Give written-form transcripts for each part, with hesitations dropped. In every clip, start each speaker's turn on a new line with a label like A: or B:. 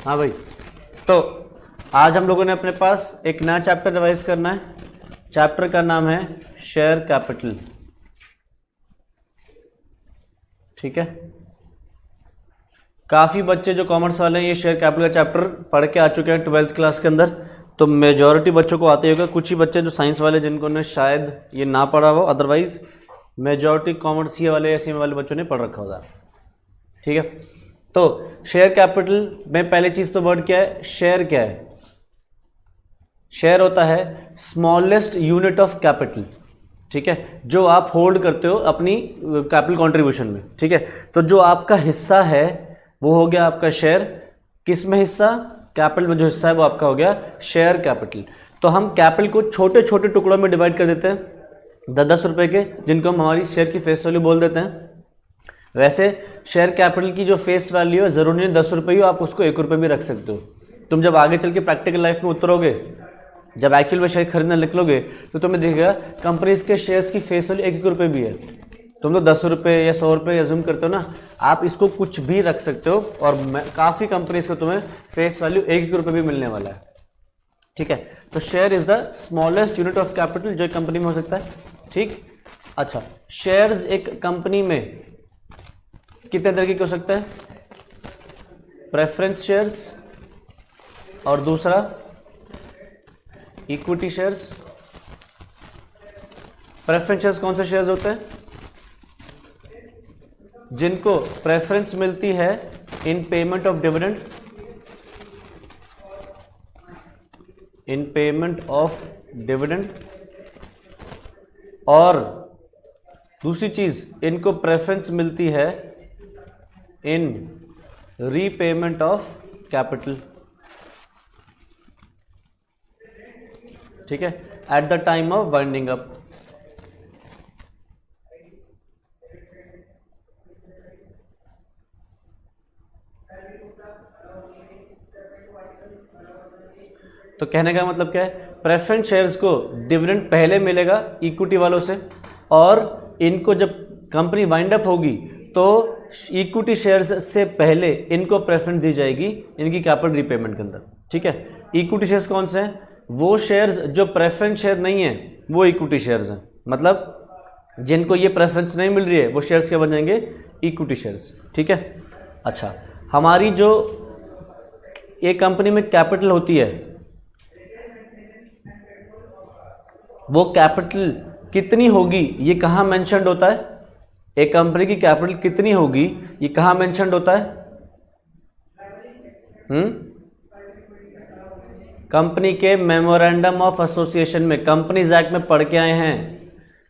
A: हाँ भाई, तो आज हम लोगों ने अपने पास एक नया चैप्टर रिवाइज करना है। चैप्टर का नाम है शेयर कैपिटल। ठीक है, काफ़ी बच्चे जो कॉमर्स वाले हैं ये शेयर कैपिटल का चैप्टर पढ़ के आ चुके हैं 12th क्लास के अंदर, तो मेजॉरिटी बच्चों को आते ही होगा। कुछ ही बच्चे जो साइंस वाले जिनको ने शायद ये ना पढ़ा हो, अदरवाइज मेजॉरिटी कॉमर्स वाले या सीएम वाले बच्चों ने पढ़ रखा होगा। ठीक है, तो शेयर कैपिटल में पहली चीज़ तो वर्ड क्या है, शेयर क्या है। शेयर होता है स्मॉलेस्ट यूनिट ऑफ कैपिटल। ठीक है, जो आप होल्ड करते हो अपनी कैपिटल कंट्रीब्यूशन में। ठीक है, तो जो आपका हिस्सा है वो हो गया आपका शेयर। किस में हिस्सा, कैपिटल में जो हिस्सा है वो आपका हो गया शेयर कैपिटल। तो हम कैपिटल को छोटे छोटे टुकड़ों में डिवाइड कर देते हैं 10-10 रुपए के, जिनको हम हमारी शेयर की फेस वैल्यू बोल देते हैं। वैसे शेयर कैपिटल की जो फेस वैल्यू है जरूरी नहीं 10 रुपये हो, आप उसको 1 रुपये भी रख सकते हो। तुम जब आगे चल के प्रैक्टिकल लाइफ में उतरोगे, जब एक्चुअल में शेयर खरीदने निकलोगे, तो तुम्हें दिखेगा कंपनीज के शेयर्स की फेस वैल्यू 1-1 रुपये भी है। तुम तो 10 रुपये या 100 रुपये एज्यूम करते हो ना, आप इसको कुछ भी रख सकते हो और काफ़ी कंपनीज को तुम्हें फेस वैल्यू 1-1 रुपये भी मिलने वाला है। ठीक है, तो share is the smallest unit of capital जो एक कंपनी में हो सकता है। ठीक, अच्छा, शेयर्स एक कंपनी में कितने तरह के हो सकता है, प्रेफरेंस शेयर्स और दूसरा इक्विटी शेयर्स। प्रेफरेंस शेयर्स कौन से शेयर्स होते हैं, जिनको प्रेफरेंस मिलती है इन payment of dividend, in payment of dividend, और दूसरी चीज इनको प्रेफरेंस मिलती है इन रीपेमेंट ऑफ कैपिटल। ठीक है, at the time of winding up. तो कहने का मतलब क्या है, प्रेफरेंस शेयर्स को डिविडेंड पहले मिलेगा इक्विटी वालों से, और इनको जब कंपनी वाइंड अप होगी तो इक्विटी शेयर्स से पहले इनको प्रेफरेंस दी जाएगी इनकी कैपिटल रीपेमेंट के अंदर। ठीक है, इक्विटी शेयर्स कौन से हैं, वो शेयर्स जो प्रेफरेंस शेयर नहीं है वो इक्विटी शेयर्स हैं। मतलब जिनको ये प्रेफरेंस नहीं मिल रही है वो शेयर्स क्या बन जाएंगे, इक्विटी शेयर्स। ठीक है, अच्छा, हमारी जो एक कंपनी में कैपिटल होती है वो कैपिटल कितनी होगी ये कहाँ मेंशन्ड होता है, एक कंपनी की कैपिटल कितनी होगी ये कहाँ मेंशन्ड होता है, कंपनी के मेमोरेंडम ऑफ एसोसिएशन में। कंपनीज एक्ट में पढ़ के आए हैं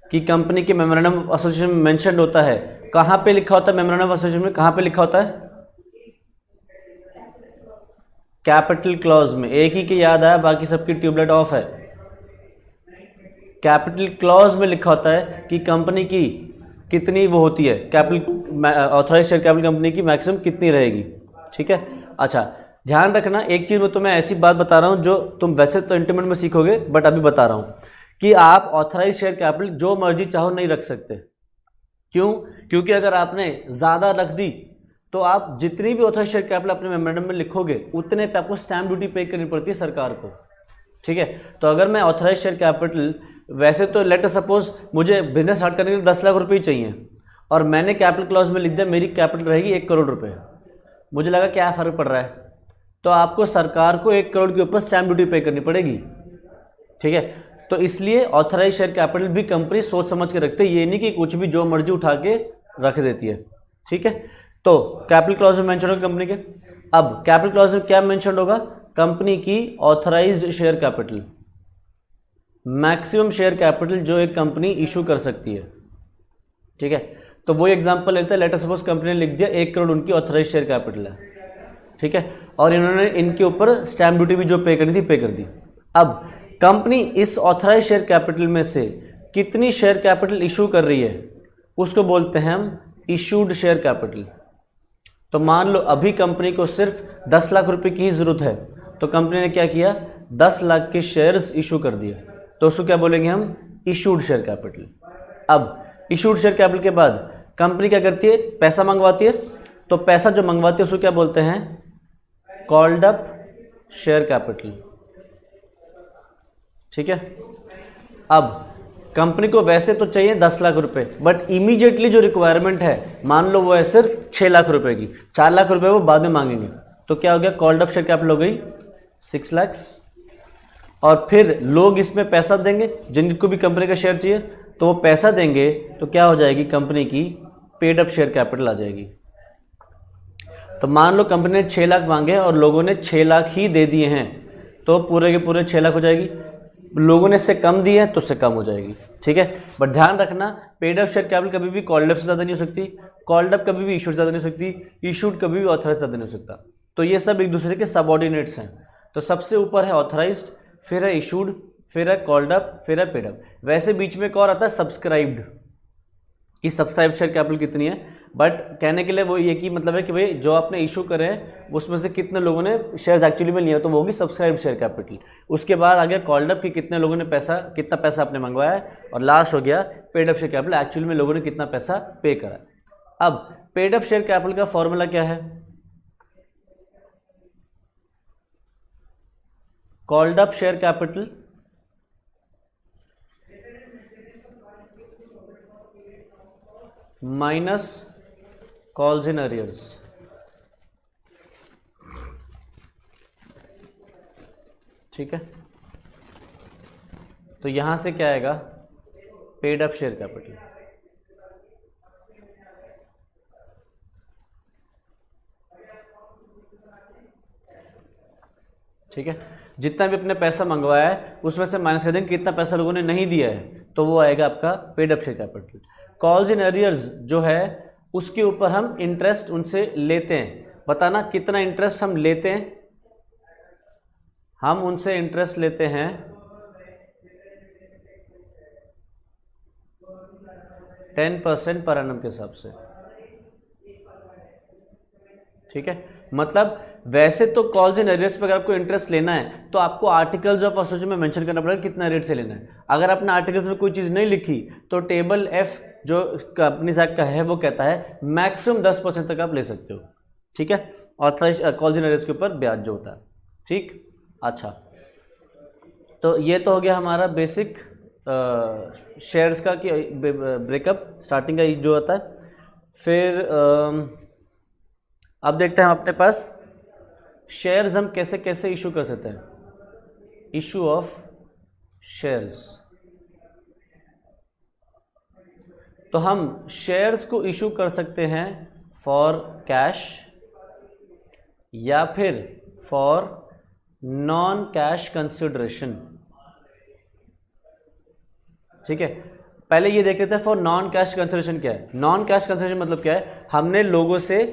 A: कि कंपनी के मेमोरेंडम ऑफ एसोसिएशन में मेंशन्ड होता है। कहाँ पे लिखा होता है मेमोरेंडम ऑफ एसोसिएशन में, कहाँ पे लिखा होता है, कैपिटल क्लॉज में। एक ही के याद आया, बाकी सबकी ट्यूबलाइट ऑफ है। कैपिटल क्लॉज में लिखा होता है कि कंपनी की कितनी वो होती है, capital authorised share capital company की मैक्सिमम कितनी रहेगी। ठीक है, अच्छा, ध्यान रखना एक चीज़ में तुम्हें ऐसी बात बता रहा हूँ जो तुम वैसे तो इंटरमीडिएट में सीखोगे, बट अभी बता रहा हूँ कि आप ऑथराइज्ड शेयर कैपिटल जो मर्जी चाहो नहीं रख सकते। क्यों, क्योंकि अगर आपने ज़्यादा रख दी तो आप जितनी भी ऑथराइज्ड शेयर कैपिटल अपने मेमोरेंडम में लिखोगे उतने पे आपको स्टैम्प ड्यूटी पे करनी पड़ती है सरकार को। ठीक है, तो अगर मैं ऑथराइज्ड शेयर कैपिटल, वैसे तो लेट सपोज मुझे बिजनेस स्टार्ट करने के लिए 10 लाख रुपये ही चाहिए और मैंने कैपिटल क्लॉज में लिख दिया मेरी कैपिटल रहेगी 1 करोड़ रुपए, मुझे लगा क्या फ़र्क पड़ रहा है, तो आपको सरकार को 1 करोड़ के ऊपर स्टैम्प ड्यूटी पे करनी पड़ेगी। ठीक है, तो इसलिए ऑथराइज्ड शेयर कैपिटल भी कंपनी सोच समझ के रखते हैं, ये नहीं कि कुछ भी जो मर्जी उठा के रख देती है। ठीक है, तो कैपिटल क्लॉज में मेंशन होगा कंपनी के। अब कैपिटल क्लॉज में क्या मेंशन होगा, कंपनी की authorised share capital, maximum share capital जो एक कंपनी इशू कर सकती है। ठीक है, तो वो एग्जांपल लेते हैं, लेट सपोज कंपनी ने लिख दिया 1 करोड़ उनकी ऑथराइज्ड शेयर कैपिटल है। ठीक है, और इन्होंने इनके ऊपर स्टैम्प ड्यूटी भी जो पे करनी थी पे कर दी। अब कंपनी इस ऑथराइज्ड शेयर कैपिटल में से कितनी शेयर कैपिटल इशू कर रही है उसको बोलते हैं हम इशूड शेयर कैपिटल। तो मान लो अभी कंपनी को सिर्फ 10 लाख रुपए की ही जरूरत है, तो कंपनी ने क्या किया, 10 लाख के शेयर्स इशू कर दिए, तो उसको क्या बोलेंगे हम, इशूड शेयर कैपिटल। अब इशूड शेयर कैपिटल के बाद कंपनी क्या करती है, पैसा मंगवाती है, तो पैसा जो मंगवाती है उसको क्या बोलते हैं, कॉल्ड अप शेयर कैपिटल। ठीक है, अब कंपनी को वैसे तो चाहिए 10 लाख रुपए, बट इमीडिएटली जो रिक्वायरमेंट है मान लो वो है सिर्फ 6 लाख रुपए की, 4 लाख रुपए वो बाद में मांगेंगे, तो क्या हो गया, कॉल्ड अप शेयर कैपिटल हो गई 6 लाख। और फिर लोग इसमें पैसा देंगे, जिनको भी कंपनी का शेयर चाहिए तो वो पैसा देंगे, तो क्या हो जाएगी, कंपनी की पेड अप शेयर कैपिटल आ जाएगी। तो मान लो कंपनी ने 6 लाख मांगे और लोगों ने 6 लाख ही दे दिए हैं, तो पूरे के पूरे 6 लाख हो जाएगी। लोगों ने इससे कम दिए हैं तो उससे कम हो जाएगी। ठीक है, बट ध्यान रखना पेड अप शेयर कैपिटल कभी भी कॉल्ड अप से ज़्यादा नहीं हो सकती, कॉल्ड अप कभी भी इशूड से ज़्यादा नहीं हो सकती, इशूड कभी भी ऑथराइज ज़्यादा नहीं हो सकता। तो ये सब एक दूसरे के सबऑर्डिनेट्स हैं। तो सबसे ऊपर है ऑथराइज्ड, फिर है इशूड, फिर है कॉल्ड अप, फिर है पेड अप। वैसे बीच में एक और आता है सब्सक्राइब्ड, कि सब्सक्राइब्ड शेयर कैपिटल कितनी है, बट कहने के लिए वो ये कि मतलब है कि भाई जो आपने इशू करे हैं उसमें से कितने लोगों ने शेयर्स एक्चुअली में लिया, तो वो होगी सब्सक्राइब्ड शेयर कैपिटल। उसके बाद आ गया कॉल्ड अप कि कितने लोगों ने पैसा, कितना पैसा आपने मंगवाया है, और लास्ट हो गया paid up share capital, actually में लोगों ने कितना पैसा पे करा। अब पेड अप शेयर कैपिटल का फॉर्मूला क्या है, called up share capital minus calls in arrears. ठीक है, तो यहां से क्या आएगा, पेड अप शेयर कैपिटल। ठीक है, जितना भी अपने पैसा मंगवाया है उसमें से माइनस कर देंगे कितना पैसा लोगों ने नहीं दिया है, तो वो आएगा आपका paid up share capital. Calls in arrears जो है उसके ऊपर हम इंटरेस्ट उनसे लेते हैं, बताना कितना इंटरेस्ट हम लेते हैं, हम उनसे इंटरेस्ट लेते हैं 10% पर एनम के हिसाब से। ठीक है, मतलब वैसे तो कॉल्स इन अरियर्स पर अगर आपको इंटरेस्ट लेना है तो आपको आर्टिकल्स ऑफ एसोसिएशन में मेंशन करना पड़ेगा कितना रेट से लेना है। अगर आपने आर्टिकल्स में कोई चीज़ नहीं लिखी तो टेबल एफ जो कंपनीज एक्ट का है वो कहता है मैक्सिमम 10% तक आप ले सकते हो। ठीक है, ऑथराइज कॉल्स इन अरियर्स के ऊपर ब्याज जो होता है। ठीक, अच्छा, तो ये तो हो गया हमारा बेसिक शेयर्स का कि ब्रेकअप स्टार्टिंग का जो होता है। फिर अब देखते हैं हम अपने पास शेयर्स हम कैसे कैसे इशू कर सकते हैं। इशू ऑफ शेयर्स, तो हम शेयर्स को इशू कर सकते हैं फॉर कैश या फिर फॉर नॉन कैश कंसिडरेशन। ठीक है, पहले ये देख लेते हैं फॉर नॉन कैश कंसिडरेशन क्या है। नॉन कैश कंसिडरेशन मतलब क्या है, हमने लोगों से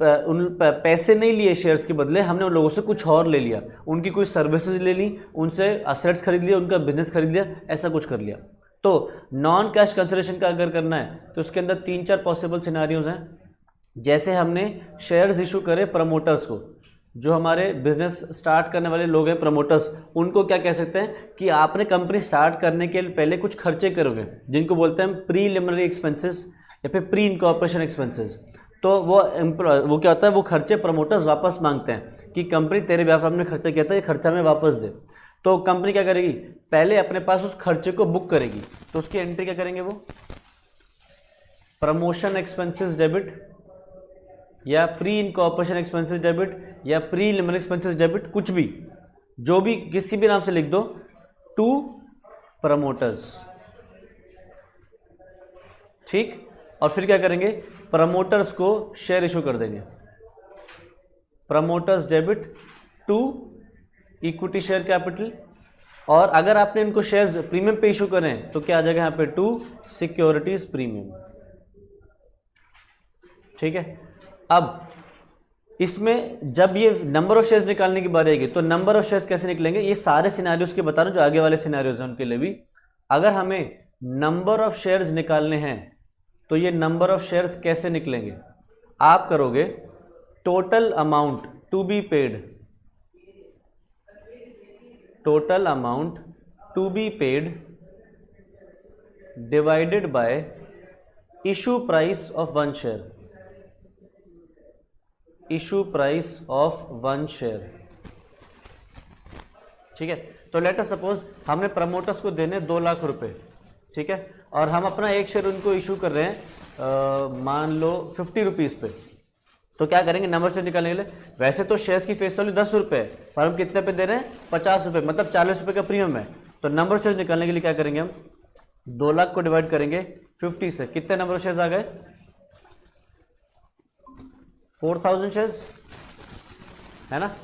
A: उन पैसे नहीं लिए शेयर्स के बदले, हमने उन लोगों से कुछ और ले लिया, उनकी कोई सर्विसेज ले ली, उनसे असेट्स खरीद लिया, उनका बिजनेस खरीद लिया, ऐसा कुछ कर लिया। तो नॉन कैश कंसिडरेशन का अगर करना है तो उसके अंदर 3-4 पॉसिबल सिनारियोज हैं। जैसे हमने शेयर्स इशू करे प्रमोटर्स को, जो हमारे बिजनेस स्टार्ट करने वाले लोग हैं प्रमोटर्स, उनको क्या कह सकते हैं कि आपने कंपनी स्टार्ट करने के पहले कुछ खर्चे करोगे, जिनको बोलते हैं प्रीलिमिनरी एक्सपेंसेस या फिर प्री इनकॉर्पोरेशन एक्सपेंसेस। तो वो क्या होता है, वो खर्चे प्रमोटर्स वापस मांगते हैं कि कंपनी तेरे बिहाफ हमने खर्चा किया था, ये खर्चा में वापस दे। तो कंपनी क्या करेगी, पहले अपने पास उस खर्चे को बुक करेगी, तो उसकी एंट्री क्या करेंगे वो, प्रमोशन एक्सपेंसेस डेबिट या प्री इनकॉर्पोरेशन एक्सपेंसेस डेबिट या प्रीलिमिनरी एक्सपेंसेस डेबिट, कुछ भी, जो भी किसी भी नाम से लिख दो, टू प्रमोटर्स। ठीक, और फिर क्या करेंगे, प्रमोटर्स को शेयर इशू कर देंगे, promoters debit to equity share capital. और अगर आपने इनको शेयर्स प्रीमियम पे इशू करें तो क्या आ जाएगा यहाँ पे, टू सिक्योरिटीज प्रीमियम। ठीक है, अब इसमें जब ये नंबर ऑफ शेयर्स निकालने की बारी आएगी तो नंबर ऑफ शेयर्स कैसे निकलेंगे, ये सारे सिनेरियोज के बता रहा हूं, जो आगे वाले सिनेरियोज हैं उनके लिए भी। अगर हमें नंबर ऑफ शेयर्स निकालने हैं तो ये नंबर ऑफ शेयर्स कैसे निकलेंगे, आप करोगे total amount to be paid, total amount to be paid divided by issue price of one share. Issue price of 1 share. ठीक है, तो लेट अस सपोज हमने प्रमोटर्स को देने 2 लाख रुपए, ठीक है, और हम अपना एक शेयर उनको इशू कर रहे हैं मान लो 50 रुपीज़ पे। तो क्या करेंगे, नंबर से निकालने के लिए, वैसे तो शेयर्स की फेस वैल्यू 10 रुपये है, पर हम कितने पे दे रहे हैं, 50 रुपये, मतलब 40 रुपये का प्रीमियम है। तो नंबर शेयर्स निकालने के लिए क्या करेंगे, हम 2 लाख को डिवाइड करेंगे 50 से, कितने नंबर शेयर्स आ गए, 4000 शेयर्स, है ना,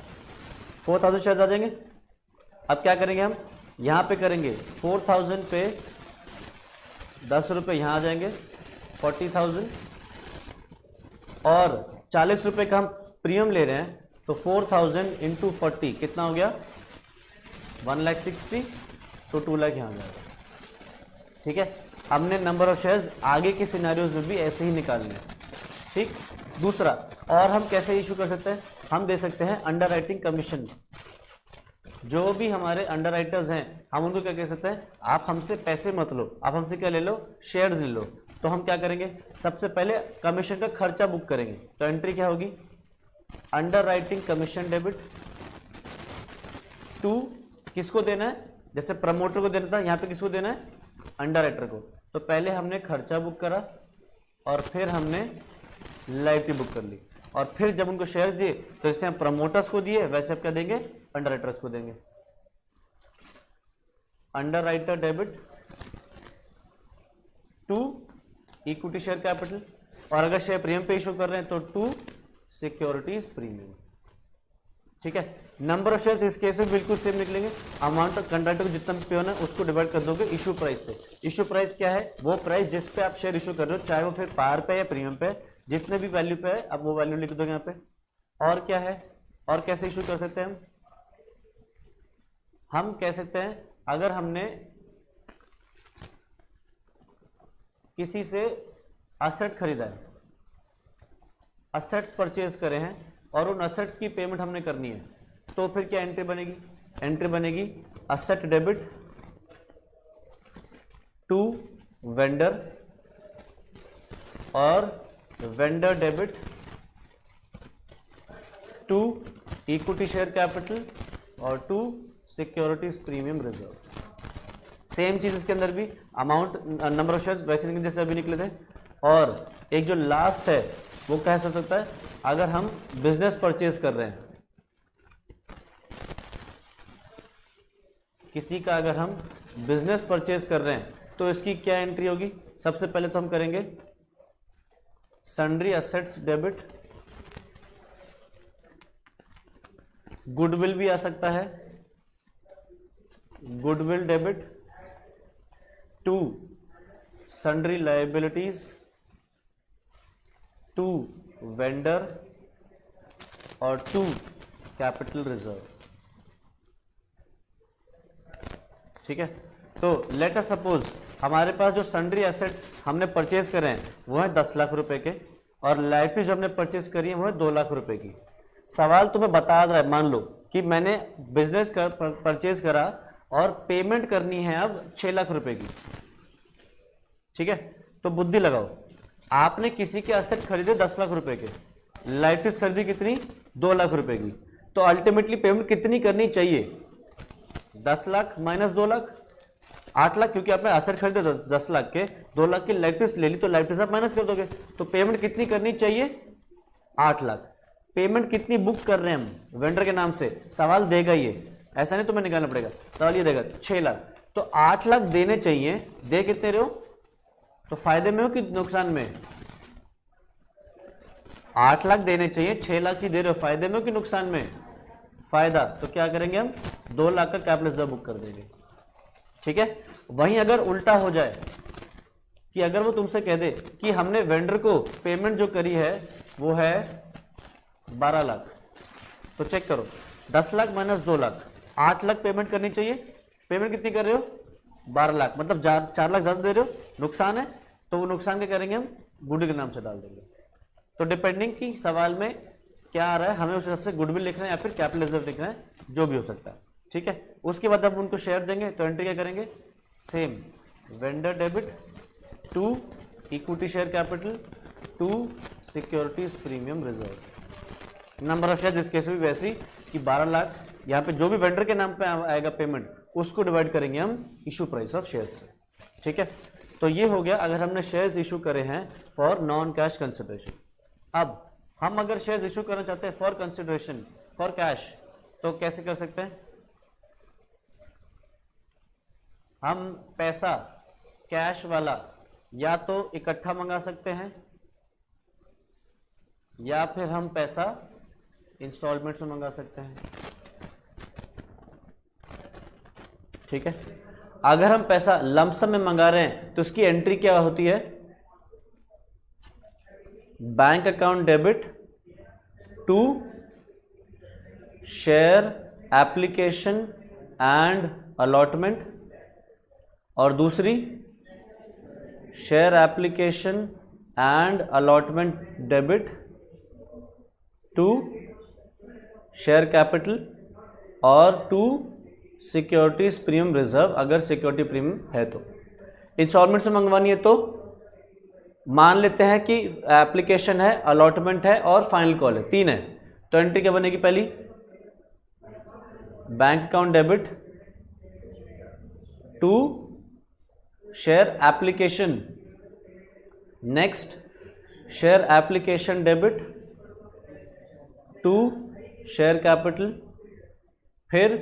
A: 4000 शेयर्स आ जाएंगे। अब क्या करेंगे, हम यहाँ पे करेंगे 4000 पे 10 रुपये यहाँ आ जाएंगे 40,000, और 40 रुपये का हम प्रीमियम ले रहे हैं, तो 4000 इंटू 40 कितना हो गया, 1,60,000, तो 2 लाख यहाँ आ जाएगा। ठीक है, हमने नंबर ऑफ शेयर्स आगे के सिनेरियोज में भी ऐसे ही निकालने हैं। ठीक, दूसरा, और हम कैसे इशू कर सकते हैं, हम दे सकते हैं अंडर राइटिंग कमीशन। जो भी हमारे अंडर राइटर्स हैं, हम उनको क्या कह सकते हैं, आप हमसे पैसे मत लो, आप हमसे क्या ले लो, शेयर्स ले लो। तो हम क्या करेंगे, सबसे पहले कमीशन का खर्चा बुक करेंगे। तो एंट्री क्या होगी, underwriting commission debit to, किसको देना है, जैसे प्रमोटर को देना था, यहाँ पे किसको देना है, अंडर राइटर को। तो पहले हमने खर्चा बुक करा और फिर हमने लायबिलिटी बुक कर ली, और फिर जब उनको शेयर्स दिए तो जैसे हम प्रमोटर्स को दिए वैसे आप क्या देंगे, अंडर राइटर्स को देंगे। Underwriter debit to equity share capital, और अगर शेयर प्रीमियम पे इशू कर रहे हैं तो टू सिक्योरिटीज प्रीमियम। ठीक है, नंबर ऑफ शेयर्स इस केस में बिल्कुल सेम निकलेंगे, अमाउंट ऑफ कंट्रैक्टर को जितना पे होना है उसको डिवाइड कर दोगे इशू प्राइस से। इशू प्राइस क्या है, वो प्राइस जिस पे आप शेयर इशू कर रहे हो, चाहे वो फिर पार पे या प्रीमियम पे, जितने भी वैल्यू पे है आप वो वैल्यू लिख दोगे यहाँ पे। और क्या है, और कैसे इशू कर सकते हैं हम कह सकते हैं, अगर हमने किसी से असेट खरीदा है, असेट्स परचेज करे हैं और उन असेट्स की पेमेंट हमने करनी है, तो फिर क्या एंट्री बनेगी, एंट्री बनेगी असेट डेबिट टू वेंडर और vendor debit to equity share capital और to securities premium reserve. Same चीज इसके अंदर भी, अमाउंट नंबर ऑफ शेयर्स वैसे निकले जैसे अभी निकले थे। और एक जो लास्ट है वो कैसे हो सकता है, अगर हम बिजनेस परचेज कर रहे हैं किसी का, अगर हम बिजनेस परचेज कर रहे हैं तो इसकी क्या एंट्री होगी, सबसे पहले तो हम करेंगे सन्ड्री असेट्स डेबिट, गुडविल भी आ सकता है, goodwill debit to sundry liabilities to vendor और टू कैपिटल रिजर्व। ठीक है, तो लेट अस सपोज हमारे पास जो सन्ड्री एसेट्स हमने परचेज करे हैं वो है 10 लाख रुपए के, और लायबिलिटी जो हमने परचेज करी है वो है 2 लाख रुपए की। सवाल तुम्हें बता रहा है, मान लो कि मैंने बिजनेस परचेज करा और पेमेंट करनी है अब 6 लाख रुपए की। ठीक है, तो बुद्धि लगाओ, आपने किसी के एसेट खरीदे 10 लाख रुपए के, लायबिलिटीज खरीदी कितनी, 2 लाख रुपए की, तो अल्टीमेटली पेमेंट कितनी करनी चाहिए, 10 लाख माइनस 2 लाख, 8 लाख, क्योंकि आपने एसेट खरीदे 10 लाख के, 2 लाख की लायबिलिटीज ले ली तो लायबिलिटीज आप माइनस कर दोगे, तो पेमेंट कितनी करनी चाहिए, 8 लाख। पेमेंट कितनी बुक कर रहे हैं हम वेंडर के नाम से, सवाल देगा ये, ऐसा नहीं तुम्हें निकालना पड़ेगा, सवाल ये देगा 6 लाख, तो 8 लाख देने चाहिए, दे कितने रहे हो, तो फायदे में हो कि नुकसान में, 8 लाख देने चाहिए, 6 लाख ही दे रहे हो, फायदे में हो कि नुकसान में, फायदा। तो क्या करेंगे हम, 2 लाख का कैपिटल रिजर्व बुक कर देंगे। ठीक है, वहीं अगर उल्टा हो जाए कि अगर वो तुमसे कह दे कि हमने वेंडर को पेमेंट जो करी है वो है 12 लाख, तो चेक करो 10 लाख माइनस 2 लाख, 8 लाख पेमेंट करनी चाहिए, पेमेंट कितनी कर रहे हो, 12 लाख, मतलब 4 लाख ज्यादा दे रहे हो, नुकसान है, तो वो नुकसान क्या करेंगे हम, गुडविल के नाम से डाल देंगे। तो डिपेंडिंग की सवाल में क्या आ रहा है, हमें उस हिसाब से गुडविल लिखना है या फिर कैपिटल रिजर्व लिखना है, जो भी हो सकता है। ठीक है, उसके बाद अब उनको शेयर देंगे, तो एंट्री क्या करेंगे, same vendor debit to equity share capital to securities premium reserve. Number of share इस केस में भी वैसे ही कि 12 लाख, यहाँ पे जो भी वेंडर के नाम पे आएगा पेमेंट उसको डिवाइड करेंगे हम इशू प्राइस ऑफ शेयर्स से। ठीक है, तो ये हो गया अगर हमने शेयर्स इशू करे हैं फॉर नॉन कैश कंसिडरेशन। अब हम अगर शेयर्स इशू करना चाहते हैं फॉर कंसिडरेशन फॉर कैश तो कैसे कर सकते हैं? हम पैसा कैश वाला या तो इकट्ठा मंगा सकते हैं या फिर हम पैसा इंस्टॉलमेंट में मंगा सकते हैं। ठीक है, अगर हम पैसा लमसम में मंगा रहे हैं तो उसकी एंट्री क्या होती है? Bank account debit to share application and allotment, और दूसरी share application and allotment debit to share capital और टू सिक्योरिटीज प्रीमियम रिजर्व अगर सिक्योरिटी प्रीमियम है तो। इंस्टॉलमेंट से मंगवानी है तो मान लेते हैं कि एप्लीकेशन है, अलॉटमेंट है और फाइनल कॉल है, 3 है, तो एंट्री क्या बनेगी? पहली bank account debit to share application, next share application debit to share capital, फिर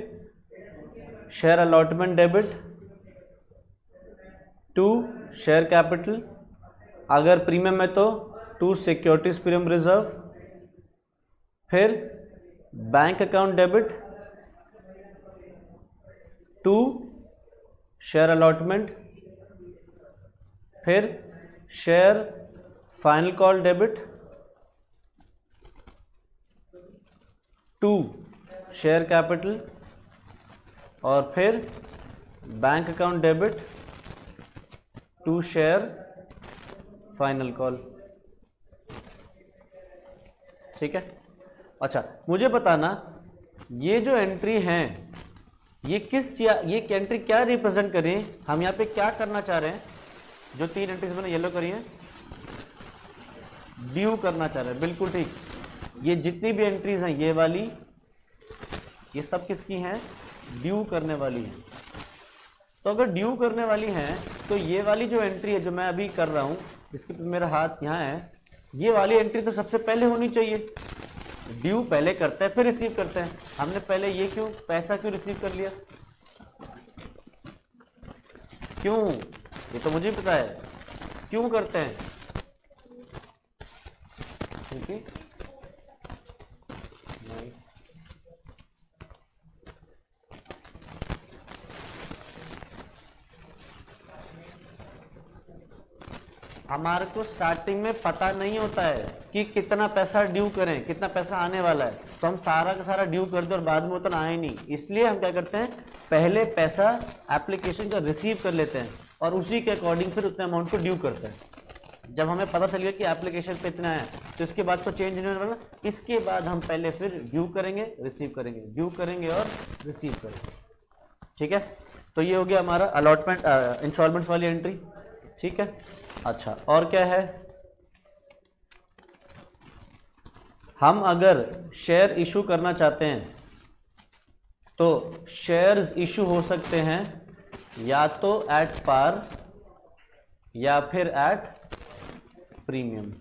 A: share allotment debit to share capital, अगर प्रीमियम है तो टू सिक्योरिटीज प्रीमियम रिजर्व, फिर bank account debit to share allotment, फिर share final call debit to share capital और फिर bank account debit to share final call. ठीक है, अच्छा मुझे बताना ये जो एंट्री हैं ये ये एंट्री क्या रिप्रेजेंट करें? हम यहाँ पे क्या करना चाह रहे हैं? जो 3 एंट्रीज मैंने येलो करी हैं ड्यू करना चाह रहे हैं, बिल्कुल ठीक। ये जितनी भी एंट्रीज हैं ये वाली, ये सब किसकी हैं? ड्यू करने वाली हैं। तो अगर ड्यू करने वाली हैं तो ये वाली जो एंट्री है जो मैं अभी कर रहा हूँ, इसके पे मेरा हाथ यहाँ है, ये वाली एंट्री तो सबसे पहले होनी चाहिए। ड्यू पहले करते हैं फिर रिसीव करते हैं, हमने पहले ये क्यों पैसा क्यों रिसीव कर लिया? क्यों? ये तो मुझे पता है क्यों करते हैं। ठीक है, हमारे को स्टार्टिंग में पता नहीं होता है कि कितना पैसा ड्यू करें, कितना पैसा आने वाला है, तो हम सारा का सारा ड्यू कर दें और बाद में उतना आए नहीं। इसलिए हम क्या करते हैं, पहले पैसा एप्लीकेशन का रिसीव कर लेते हैं और उसी के अकॉर्डिंग फिर उतने अमाउंट को ड्यू करते हैं। जब हमें पता चल गया कि एप्लीकेशन पे इतना है तो इसके बाद तो चेंज नहीं होने वाला, इसके बाद हम पहले फिर ड्यू करेंगे, रिसीव करेंगे, ड्यू करेंगे और रिसीव करेंगे। ठीक है, तो ये हो गया हमारा अलॉटमेंट इंस्टॉलमेंट्स वाली एंट्री। ठीक है, अच्छा और क्या है? हम अगर शेयर इशू करना चाहते हैं तो शेयर्स इशू हो सकते हैं या तो एट पार या फिर एट प्रीमियम।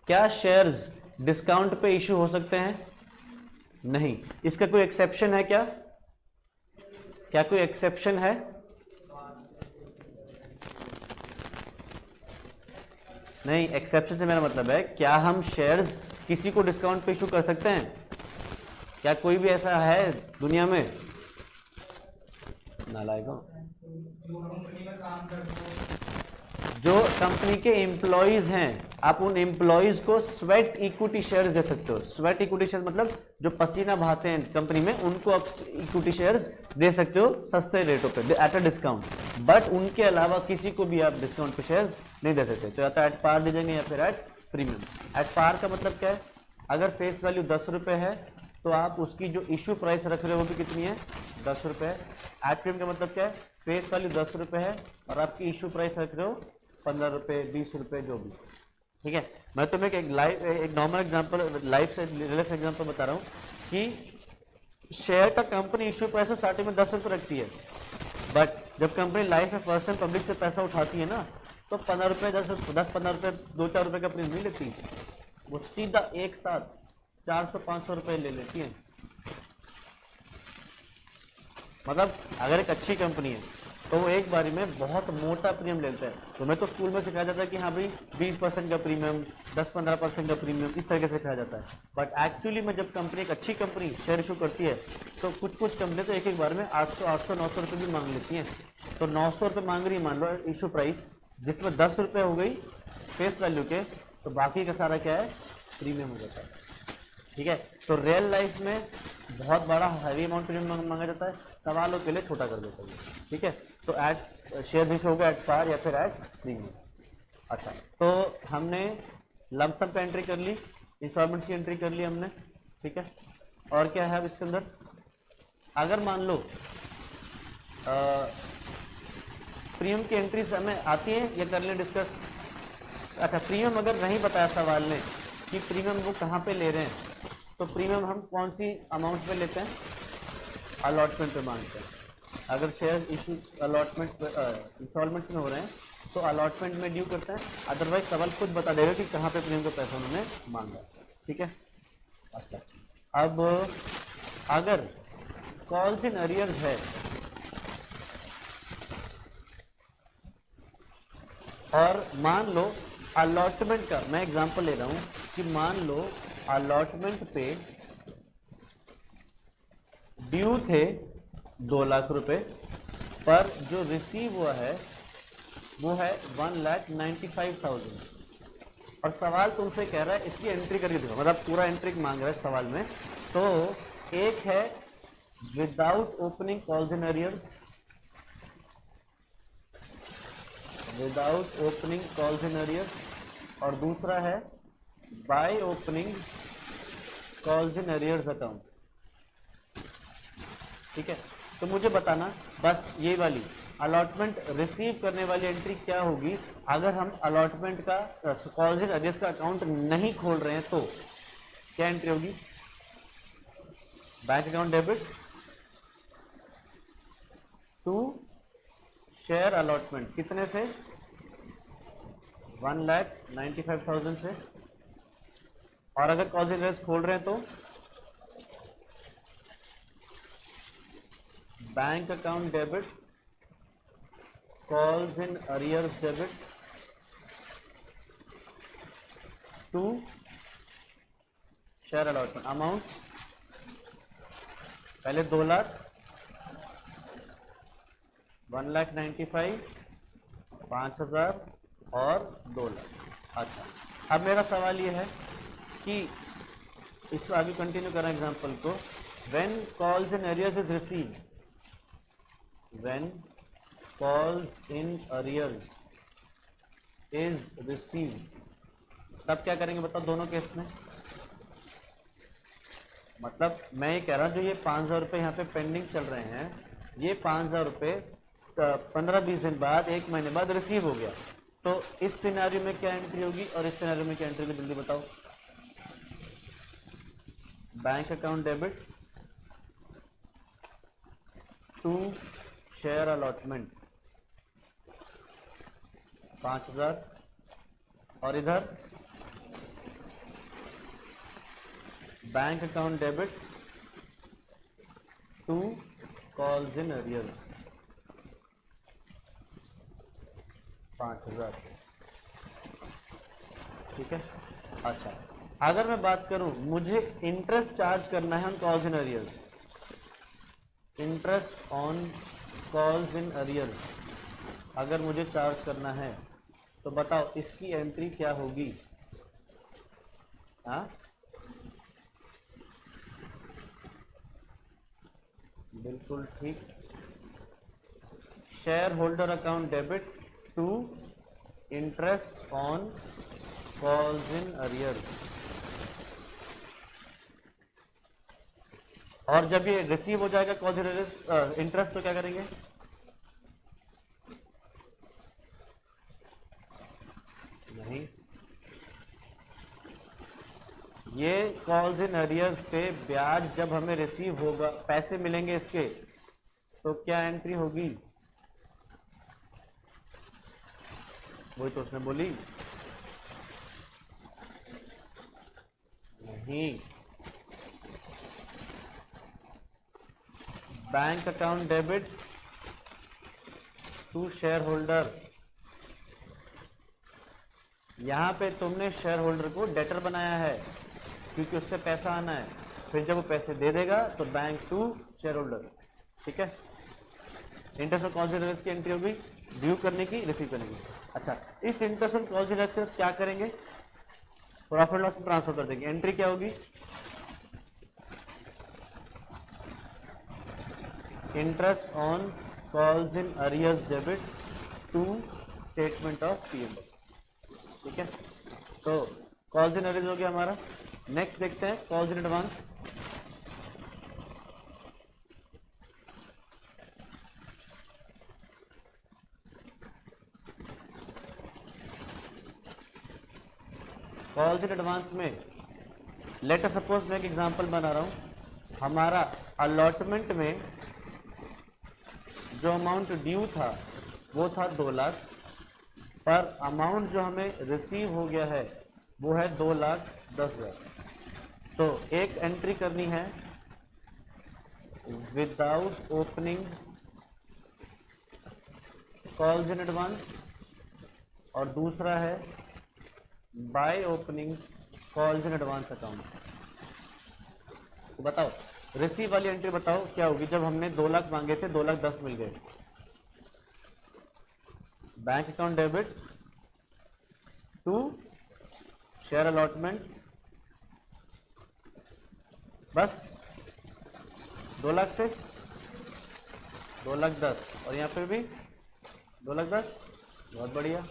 A: क्या शेयर्स डिस्काउंट पे इशू हो सकते हैं? नहीं। इसका कोई एक्सेप्शन है क्या? क्या कोई एक्सेप्शन है? नहीं, एक्सेप्शन से मेरा मतलब है क्या हम शेयर्स किसी को डिस्काउंट पे इशू कर सकते हैं? क्या कोई भी ऐसा है दुनिया में? नालायकों, जो कंपनी के एम्प्लॉयज हैं, आप उन एम्प्लॉयज को स्वेट इक्विटी शेयर्स दे सकते हो। स्वेट इक्विटी शेयर्स मतलब जो पसीना बहाते हैं कंपनी में, उनको आप इक्विटी शेयर्स दे सकते हो सस्ते रेटों पे एट अ डिस्काउंट। बट उनके अलावा किसी को भी आप डिस्काउंट पे शेयर्स नहीं दे सकते। तो या तो एट पार दे देंगे या फिर एट प्रीमियम। एट पार का मतलब क्या है? अगर फेस वैल्यू 10 रुपये है तो आप उसकी जो इशू प्राइस रख रहे हो वो भी कितनी है? 10 रुपये है। एट प्रीमियम का मतलब क्या है? फेस वैल्यू 10 रुपये है और आपकी इशू प्राइस रख रहे हो 15 रुपये, 20 रुपये, जो भी। ठीक है, मैं तुम्हें एक नॉर्मल एग्जांपल, लाइफ से रिलेटेड एग्जांपल बता रहा हूँ कि शेयर का कंपनी इश्यू प्राइस में स्टार्टिंग में 10 रुपये रखती है, बट जब कंपनी लाइफ में फर्स्ट टाइम पब्लिक से पैसा उठाती है ना, तो 15 रुपये, 10-15 रुपये, 2-4 रुपये का प्रीमियम नहीं लेती, वो सीधा एक साथ 400-500 रुपये ले लेती है। मतलब अगर एक अच्छी कंपनी है तो वो एक बारी में बहुत मोटा प्रीमियम लेते हैं। तो मैं तो स्कूल में सिखाया जाता है कि हाँ भाई 20% का प्रीमियम, 10-15% का प्रीमियम, इस तरीके से सिखाया जाता है। बट एक्चुअली में जब कंपनी, एक अच्छी कंपनी शेयर इशू करती है, तो कुछ कंपनी तो एक बार में 800-900 रुपये भी मांग लेती हैं। तो 900 रुपये मांग रही है मान लो इशू प्राइस, जिसमें 10 रुपये हो गई फेस वैल्यू के, तो बाकी का सारा क्या है, प्रीमियम हो जाता है। ठीक है, तो रियल लाइफ में बहुत बड़ा हैवी अमाउंट प्रीमियम मांगा जाता है, सवालों के लिए छोटा कर देता है। ठीक है, तो एट शेयर इशू होगा एट पार या फिर एट प्रीमियम। अच्छा, तो हमने लमसम पे एंट्री कर ली, इंस्टॉलमेंट्स की एंट्री कर ली हमने। ठीक है, और क्या है अब इसके अंदर, अगर मान लो प्रीमियम की एंट्री हमें आती है या कर लें डिस्कस। अच्छा, प्रीमियम अगर नहीं बताया सवाल ने कि प्रीमियम वो कहाँ पे ले रहे हैं, तो प्रीमियम हम कौन सी अमाउंट पे लेते हैं, अलॉटमेंट पे मांगते हैं। अगर शेयर इशू अलॉटमेंट इंस्टॉलमेंट्स में हो रहे हैं तो अलॉटमेंट में ड्यू करते हैं, अदरवाइज सवाल खुद बता देगा कि कहाँ पे प्रीमियम का पैसा उन्होंने मांगा। ठीक है, अच्छा, अब अगर कॉल्स इन अरियर्स है और मान लो अलॉटमेंट का, मैं एग्जांपल ले रहा हूं कि मान लो अलॉटमेंट पे ड्यू थे 2 लाख रुपए, पर जो रिसीव हुआ है वो है 1,95,000, और सवाल तुमसे कह रहा है इसकी एंट्री करके दिखाओ, मतलब पूरा एंट्री मांग रहा है सवाल में। तो एक है without opening calls in arrears, without opening calls in arrears, और दूसरा है by opening calls in arrears account. ठीक है, तो मुझे बताना बस ये वाली अलॉटमेंट रिसीव करने वाली एंट्री क्या होगी अगर हम अलॉटमेंट का कॉल्स इन अरियर्स का अकाउंट नहीं खोल रहे हैं, तो क्या एंट्री होगी, bank account debit to share allotment, कितने से, 1,95,000 से, और अगर कॉल्स इन अरियर्स खोल रहे हैं तो bank account debit calls in arrears debit to share allotment amounts, पहले 2 लाख, 1,95,000, 5,000 और 2 लाख। अच्छा, अब मेरा सवाल ये है कि इसको आगे कंटिन्यू करें एग्जांपल को, when calls in arrears is received, when calls in arrears is received, तब क्या करेंगे बताओ दोनों केस में। मतलब मैं ये कह रहा हूं जो ये 5,000 रुपये यहाँ पे पेंडिंग चल रहे हैं, ये 5,000 रुपये 15-20 दिन बाद, 1 महीने बाद रिसीव हो गया, तो इस सिनेरियो में क्या एंट्री होगी और इस सिनेरियो में क्या एंट्री होगी, जल्दी बताओ। Bank account debit to share allotment 5,000, और इधर bank account debit to calls in arrears 5,000। ठीक है, अच्छा, अगर मैं बात करूं मुझे इंटरेस्ट चार्ज करना है on calls in arrears, interest on calls in arrears अगर मुझे चार्ज करना है, तो बताओ इसकी एंट्री क्या होगी। हाँ, बिल्कुल ठीक, shareholder account debit to interest on calls in arrears, और जब ये रिसीव हो जाएगा कॉल्स इन अरियर्स इंटरेस्ट, तो क्या करेंगे, नहीं, ये कॉल्स इन अरियर्स पे ब्याज जब हमें रिसीव होगा, पैसे मिलेंगे इसके, तो क्या एंट्री होगी? वही तो उसने बोली नहीं। Bank account debit to shareholder. यहां पे तुमने शेयर होल्डर को डेटर बनाया है क्योंकि उससे पैसा आना है, फिर जब वो पैसे दे देगा तो बैंक टू शेयर होल्डर। ठीक है, इंटरेस्ट और कॉन्सिडरेंस की एंट्री होगी ड्यू करने की, रिसीव करने की। अच्छा, इस इंटरेस्ट और कॉन्सिडरेंस के साथ क्या करेंगे? प्रॉफिट लॉस में ट्रांसफर कर देंगे। एंट्री क्या होगी? Interest on calls in arrears debit to statement of PNL. ठीक है, तो कॉल्स इन अरियर्स हो गया हमारा। नेक्स्ट देखते हैं calls in advance. Calls in advance में लेट अस सपोज मैं एक एग्जांपल बना रहा हूं। हमारा अलॉटमेंट में जो अमाउंट ड्यू था वो था 2 लाख, पर अमाउंट जो हमें रिसीव हो गया है वो है 2,10,000। तो एक एंट्री करनी है without opening calls in advance, और दूसरा है by opening calls in advance account. तो बताओ रिसीव वाली एंट्री बताओ क्या होगी? जब हमने 2 लाख मांगे थे 2,10,000 मिल गए। Bank account debit to share allotment, बस 2 लाख से 2,10,000, और यहां पर भी 2,10,000। बहुत बढ़िया,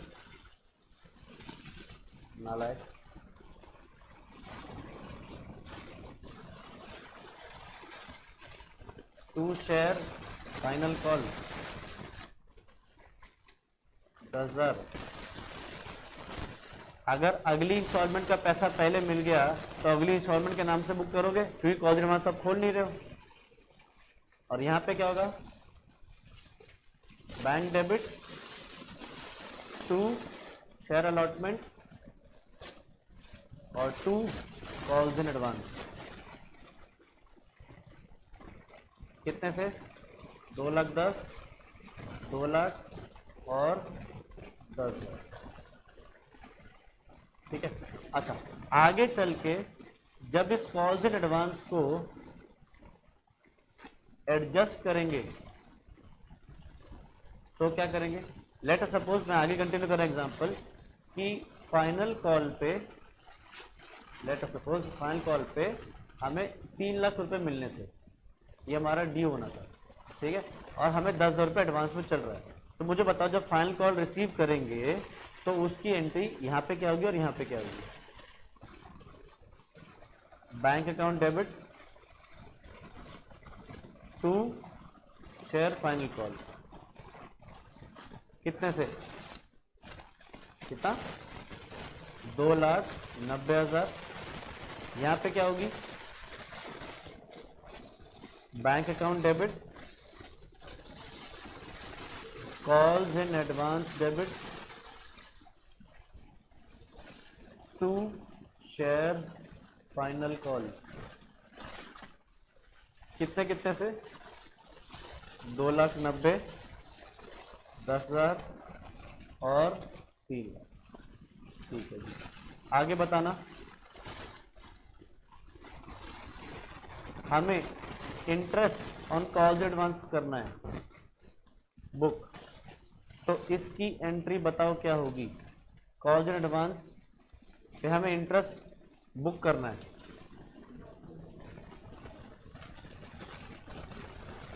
A: नालायक। To share final call 10,000। अगर अगली इंस्टॉलमेंट का पैसा पहले मिल गया तो अगली इंस्टॉलमेंट के नाम से बुक करोगे क्योंकि कॉल एडवांस आप खोल नहीं रहे हो। और यहां पे क्या होगा? Bank debit to share allotment और टू कॉल्स इन एडवांस। कितने से? 2,10,000, 2 लाख और 10,000। ठीक है। अच्छा, आगे चल के जब इस कॉल्स इन एडवांस को एडजस्ट करेंगे तो क्या करेंगे? लेट अस सपोज, मैं आगे कंटिन्यू कर रहा एग्जांपल, कि फाइनल कॉल पे, late us suppose final call पे हमें 3 लाख रुपए मिलने थे, ये हमारा ड्यू होना था। ठीक है, और हमें 10,000 रुपये एडवांस में चल रहा है। तो मुझे बताओ जब फाइनल कॉल रिसीव करेंगे तो उसकी एंट्री यहाँ पे क्या होगी और यहाँ पे क्या होगी? Bank account debit to share final call. कितने से? कितना? 2,90,000। यहाँ पे क्या होगी? Bank account debit calls in advance debit to share final call. कितने कितने से? 2,90,000, 10,000 और 3 लाख। ठीक है जी, आगे बताना। हमें इंटरेस्ट ऑन कॉल्स एडवांस करना है बुक, तो इसकी एंट्री बताओ क्या होगी? कॉल्स इन एडवांस पे हमें इंटरेस्ट बुक करना है,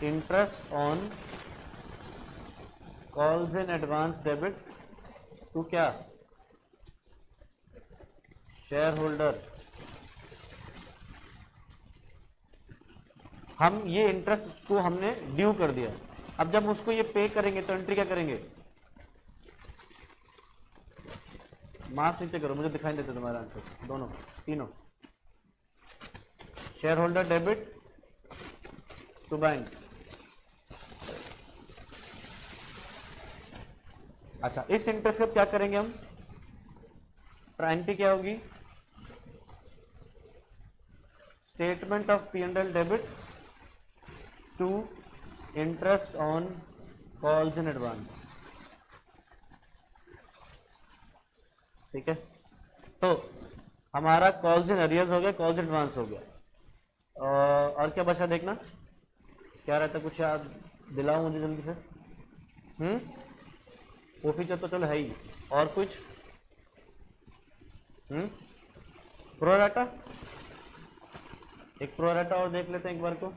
A: interest on calls in advance debit to क्या? Shareholder. हम ये इंटरेस्ट को हमने ड्यू कर दिया, अब जब उसको ये पे करेंगे तो एंट्री क्या करेंगे? मास नीचे करो, मुझे दिखाई देते तुम्हारे आंसर दोनों तीनों। Shareholder debit to bank. अच्छा, इस इंटरेस्ट का क्या करेंगे हम, एंट्री क्या होगी, statement of P and L debit to interest on calls in advance. ठीक है, तो हमारा कॉल्स इन अरियर्स हो गया, कॉल्स इन एडवांस हो गया। और क्या बचा देखना, क्या रहता, कुछ याद दिलाओ मुझे जल्दी से। ऑफिसर तो चलो है ही, और कुछ, प्रोराटा, एक प्रोराटा और देख लेते हैं एक बार को,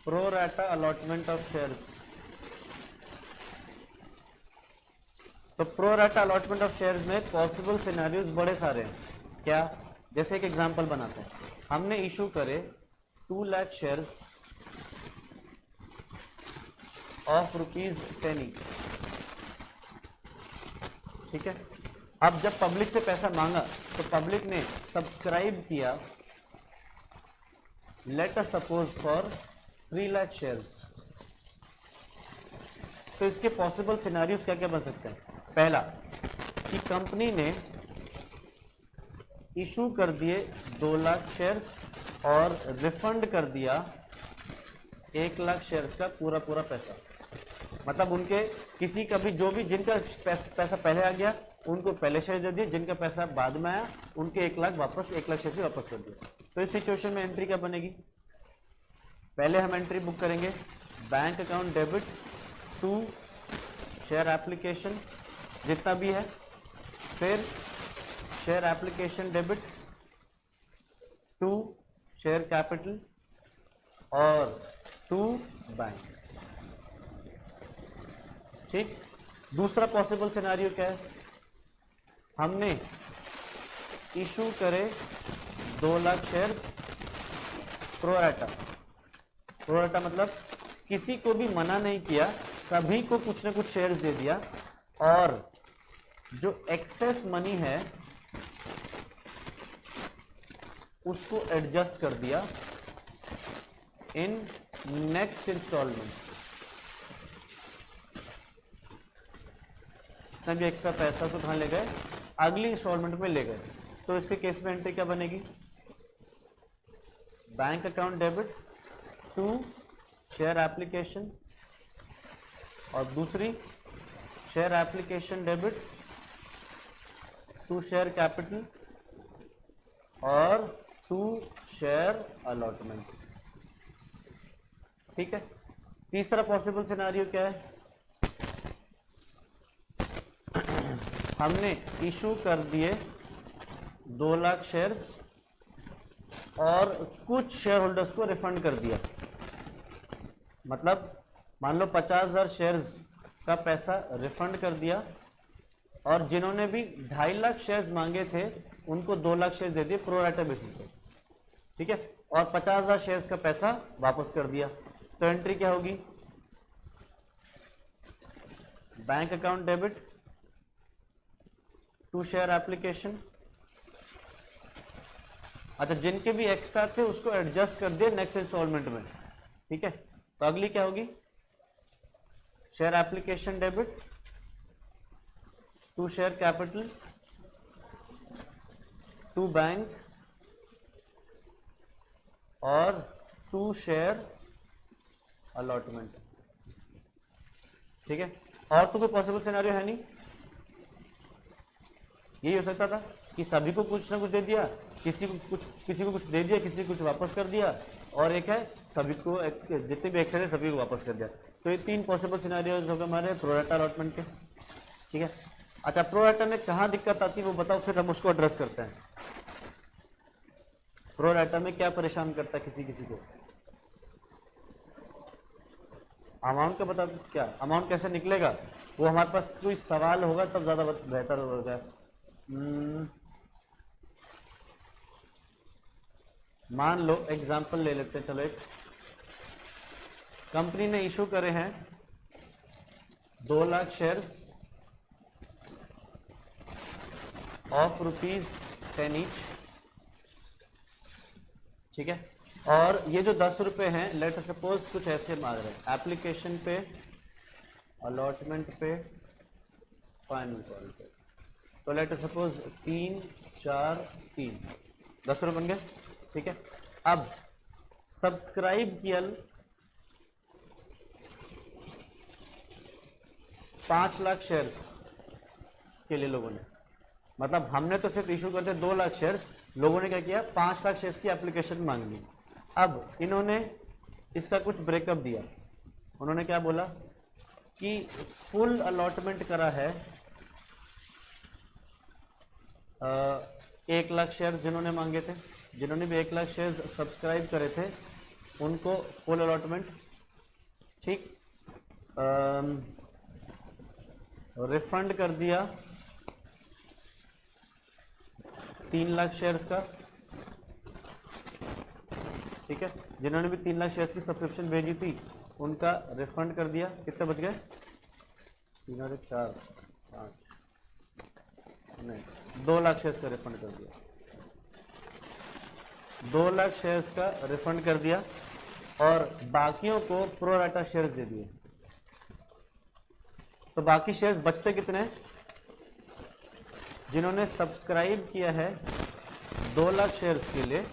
A: प्रोराटा अलॉटमेंट ऑफ शेयर्स। तो प्रोराटा अलॉटमेंट ऑफ शेयर्स में पॉसिबल सिनेरियोज बड़े सारे हैं। क्या, जैसे एक एग्जांपल बनाते हैं, हमने इशू करे 2 लाख शेयर्स ऑफ ₹10 ईच। ठीक है, अब जब पब्लिक से पैसा मांगा तो पब्लिक ने सब्सक्राइब किया, late us suppose for 3 lakh shares. तो इसके पॉसिबल सिनेरियोज क्या क्या बन सकते हैं। पहला कि कंपनी ने इशू कर दिए 2 लाख शेयर्स और रिफंड कर दिया 1 लाख शेयर्स का पूरा पैसा। मतलब उनके किसी का भी, जो भी जिनका पैसा पहले आ गया उनको पहले शेयर दे दिए, जिनका पैसा बाद में आया उनके 1 लाख वापस, 1 लाख शेयर वापस कर दिया। तो इस सिचुएशन में एंट्री क्या बनेगी, पहले हम एंट्री बुक करेंगे bank account debit to share application जितना भी है, फिर share application debit to share capital और टू बैंक। ठीक, दूसरा पॉसिबल सिनेरियो क्या है, हमने इशू करे 2 लाख शेयर्स प्रोराटा। प्रोराटा मतलब किसी को भी मना नहीं किया, सभी को कुछ ना कुछ शेयर्स दे दिया, और जो एक्सेस मनी है उसको एडजस्ट कर दिया इन नेक्स्ट इंस्टॉलमेंट्स। जितना भी एक्स्ट्रा पैसा तो कहाँ ले गए, अगली इंस्टॉलमेंट में ले गए। तो इसके केस में एंट्री क्या बनेगी, bank account debit to share application, और दूसरी share application debit to share capital और टू शेयर अलॉटमेंट। ठीक है, तीसरा पॉसिबल सिनेरियो क्या है, हमने इशू कर दिए 2 लाख शेयर्स और कुछ शेयर होल्डर्स को रिफंड कर दिया। मतलब मान लो 50,000 शेयर्स का पैसा रिफंड कर दिया, और जिन्होंने भी 2.5 लाख शेयर्स मांगे थे उनको 2 लाख शेयर्स दे दिए प्रोराटा बेसिस पे। ठीक है, और 50,000 शेयर्स का पैसा वापस कर दिया। तो एंट्री क्या होगी, bank account debit to share application. अच्छा, जिनके भी एक्स्ट्रा थे उसको एडजस्ट कर दिया नेक्स्ट इंस्टॉलमेंट में। ठीक है, तो अगली क्या होगी, share application debit to share capital to bank और टू शेयर अलॉटमेंट। ठीक है, और तो कोई पॉसिबल सिनेरियो है नहीं, यही हो सकता था कि सभी को कुछ ना कुछ दे दिया, किसी को कुछ दे दिया, किसी को कुछ वापस कर दिया, और एक है सभी को, जितने भी एक्सेस है सभी को वापस कर दिया। तो ये 3 पॉसिबल सिनेरियोज हो गए हमारे प्रोराटा अलॉटमेंट के। ठीक है, अच्छा प्रोराटा में कहाँ दिक्कत आती है वो बताओ, फिर हम उसको एड्रेस करते हैं। प्रोराटा में क्या परेशान करता है किसी को, अमाउंट का बता, क्या अमाउंट कैसे निकलेगा, वो हमारे पास कोई सवाल होगा तब ज़्यादा बेहतर होगा। मान लो एग्जांपल ले लेते हैं, चलो एक कंपनी ने इशू करे हैं 2 लाख शेयर्स ऑफ 10 ईच, ठीक है। और ये जो 10 रुपये हैं, लेट सपोज कुछ ऐसे मांग रहे हैं, एप्लीकेशन पे, अलॉटमेंट पे, फाइनल कॉल पे, तो लेट सपोज 3 4 3, 10 रुपये बन गए, ठीक है। अब सब्सक्राइब किया 5 लाख शेयर्स के लिए लोगों ने, मतलब हमने तो सिर्फ इशू करते 2 लाख शेयर्स, लोगों ने क्या किया 5 लाख शेयर्स की एप्लीकेशन मांग ली। अब इन्होंने इसका कुछ ब्रेकअप दिया, उन्होंने क्या बोला कि फुल अलॉटमेंट करा है 1 लाख शेयर्स जिन्होंने मांगे थे, जिन्होंने भी 1 लाख शेयर्स सब्सक्राइब करे थे उनको फुल अलॉटमेंट, ठीक। रिफंड कर दिया 3 लाख शेयर्स का, ठीक है। जिन्होंने भी 3 लाख शेयर्स की सब्सक्रिप्शन भेजी थी उनका रिफंड कर दिया, कितने बच गए 3 और 4 5 नहीं 2 लाख शेयर्स का रिफंड कर दिया, 2 लाख शेयर्स का रिफंड कर दिया और बाकियों को प्रो राटा शेयर्स दे दिए। तो बाकी शेयर्स बचते कितने, जिन्होंने सब्सक्राइब किया है 2 लाख शेयर्स के लिए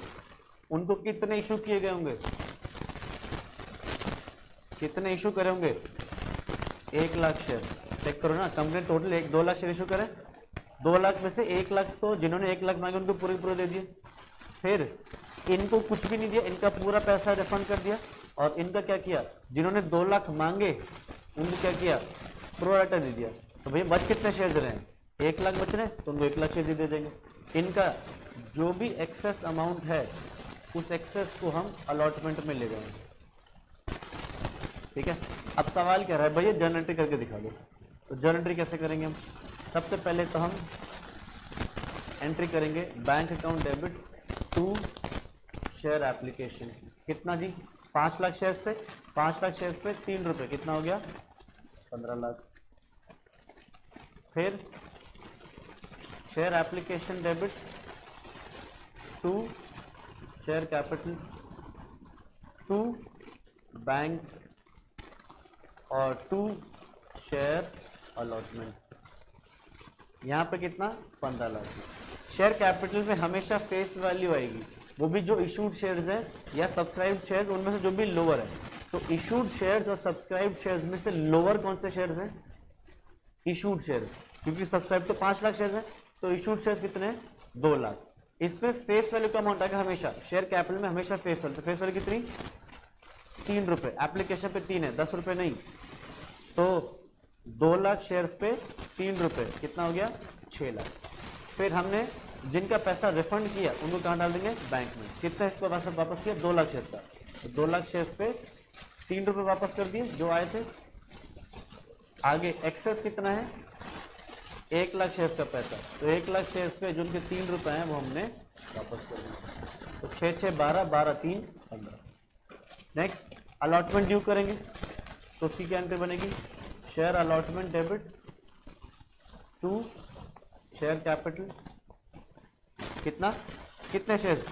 A: उनको कितने इशू किए गए होंगे, कितने इशू करे होंगे 1 लाख शेयर। चेक करो ना, company total 2 lakh share issue करे, 2 लाख में से 1 लाख तो जिन्होंने 1 लाख मांगे उनको पूरे दे दिए, फिर इनको कुछ भी नहीं दिया, इनका पूरा पैसा रिफंड कर दिया। और इनका क्या किया, जिन्होंने 2 लाख मांगे उनको क्या किया प्रो राटा दे दिया। तो भैया बच कितने शेयर्स रहे हैं, 1 लाख बच रहे हैं तो उनको 1 लाख शेयर दे देंगे। इनका जो भी एक्सेस अमाउंट है उस एक्सेस को हम अलॉटमेंट में ले गए, ठीक है। अब सवाल क्या रहा है भैया जर्नल एंट्री करके दिखा दो। तो जर्नल एंट्री कैसे करेंगे हम, सबसे पहले तो हम एंट्री करेंगे bank account debit to share application, कितना जी 5 लाख शेयर्स थे, 5 लाख शेयर्स पे 3 रुपये, कितना हो गया 15 लाख। फिर share application debit to share capital to bank और टू शेयर अलॉटमेंट, यहाँ पे कितना 15 लाख। शेयर कैपिटल में हमेशा फेस वैल्यू आएगी, वो भी जो इशूड शेयर्स हैं या सब्सक्राइब्ड शेयर्स उनमें से जो भी लोअर है। तो इशूड शेयर्स और सब्सक्राइब्ड शेयर्स में से लोअर कौन से शेयर्स हैं, इशूड शेयर्स, क्योंकि सब्सक्राइब तो 5 लाख शेयर्स हैं तो इशूड शेयर्स कितने हैं 2 लाख। इसमें फेस वैल्यू का अमाउंट आएगा हमेशा, शेयर कैपिटल में हमेशा फेस वैल्यू, तो फेस वैल्यू कितनी 3 रुपये, एप्लीकेशन पे 3 है 10 रुपये नहीं, तो 2 लाख शेयर्स पे 3 रुपये, कितना हो गया 6 लाख। फिर हमने जिनका पैसा रिफंड किया उनको कहाँ डाल देंगे बैंक में, कितने को वापस किया 2 लाख शेयर्स का, तो 2 लाख शेयर्स पे 3 रुपये वापस कर दिए जो आए थे। आगे एक्सेस कितना है 1 लाख शेयर्स का पैसा, तो 1 लाख शेयर्स पे जो उनके 3 रुपये हैं वो हमने वापस कर दिए, तो 6 6 12 12 3 15। नेक्स्ट अलॉटमेंट ड्यू करेंगे तो उसकी क्या एंट्री बनेगी, share allotment debit to share capital, कितना कितने शेयर्स,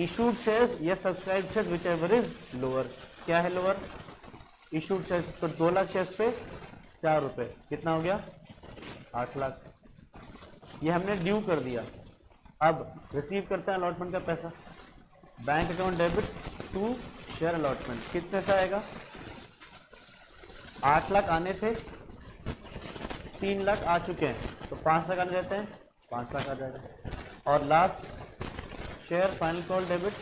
A: इशूड शेयर्स या subscribe shares whichever is lower. क्या है लोअर, इशूड शेयर्स, तो 2 लाख शेयर्स पे 4 रुपये, कितना हो गया 8 लाख। ये हमने ड्यू कर दिया। अब रिसीव करते हैं अलॉटमेंट का पैसा, bank account debit to share allotment, कितने से आएगा 8 लाख आने थे, 3 लाख आ चुके हैं, तो 5 लाख आने जाते हैं 5 लाख आ जाएगा। और last share final call debit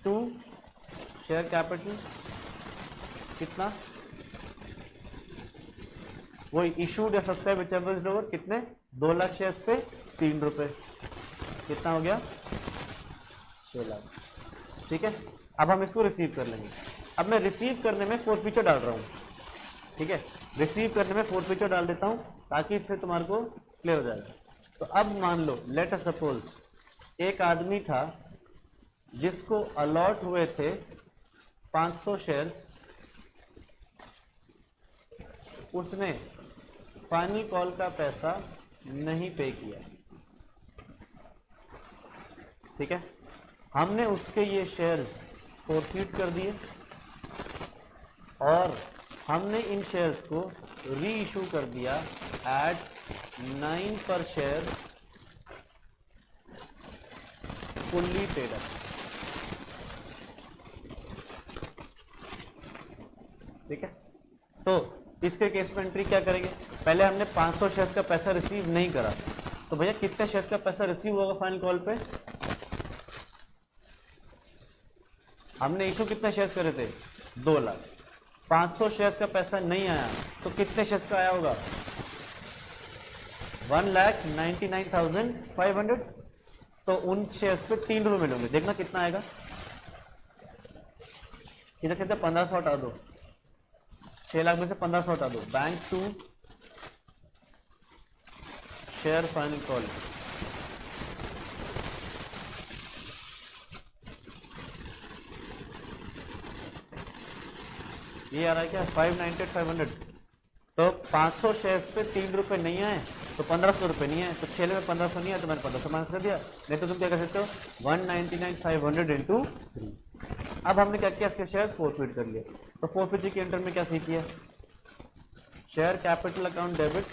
A: to share capital, कितना वही इशूड या सब्सक्राइब विचएवर इज लोअर, कितने 2 लाख शेयर्स पे 3 रुपये, कितना हो गया 6 लाख, ठीक है। अब हम इसको रिसीव कर लेंगे। अब मैं रिसीव करने में फोर फीचर डाल रहा हूँ, ठीक है, रिसीव करने में फोर फीचर डाल देता हूँ ताकि फिर तुम्हारे को क्लियर हो जाएगा। तो अब मान लो लेट अस सपोज एक आदमी था जिसको अलॉट हुए थे 500 शेयर्स, उसने फाइनल कॉल का पैसा नहीं पे किया, ठीक है, हमने उसके ये शेयर्स फोरफीट कर दिए और हमने इन शेयर्स को री इशू कर दिया एट 9 पर शेयर फुल्ली पेड अप, ठीक है। तो इसके केस में एंट्री क्या करेंगे, पहले हमने 500 शेयर्स का पैसा रिसीव नहीं करा, तो भैया कितने शेयर्स का पैसा रिसीव होगा फाइनल कॉल पे, हमने इशू कितने शेयर्स करे थे 2 लाख, 500 शेयर्स का पैसा नहीं आया तो कितने शेयर्स का आया होगा 1,99,500, तो उन शेयर्स पे 3 रुपये मिलेंगे, देखना कितना आएगा, सीधे सीधे 1500 हटा दो, 6 लाख में से 1500 हटा दो, bank to share final call, ये आ रहा है क्या 598,500, तो 500 शेयर्स पे 3 रुपये नहीं आए तो 1500 रुपये नहीं आए, तो 6 में 1500 नहीं आया तो मैंने 1500 माइनस कर दिया, नहीं तो तुम क्या कर सकते हो 199,500 इंटू 3। अब हमने क्या किया, इसके शेयर फोरफिट कर लिए, तो फोरफिट के अंडर में क्या सीखिए, share capital account debit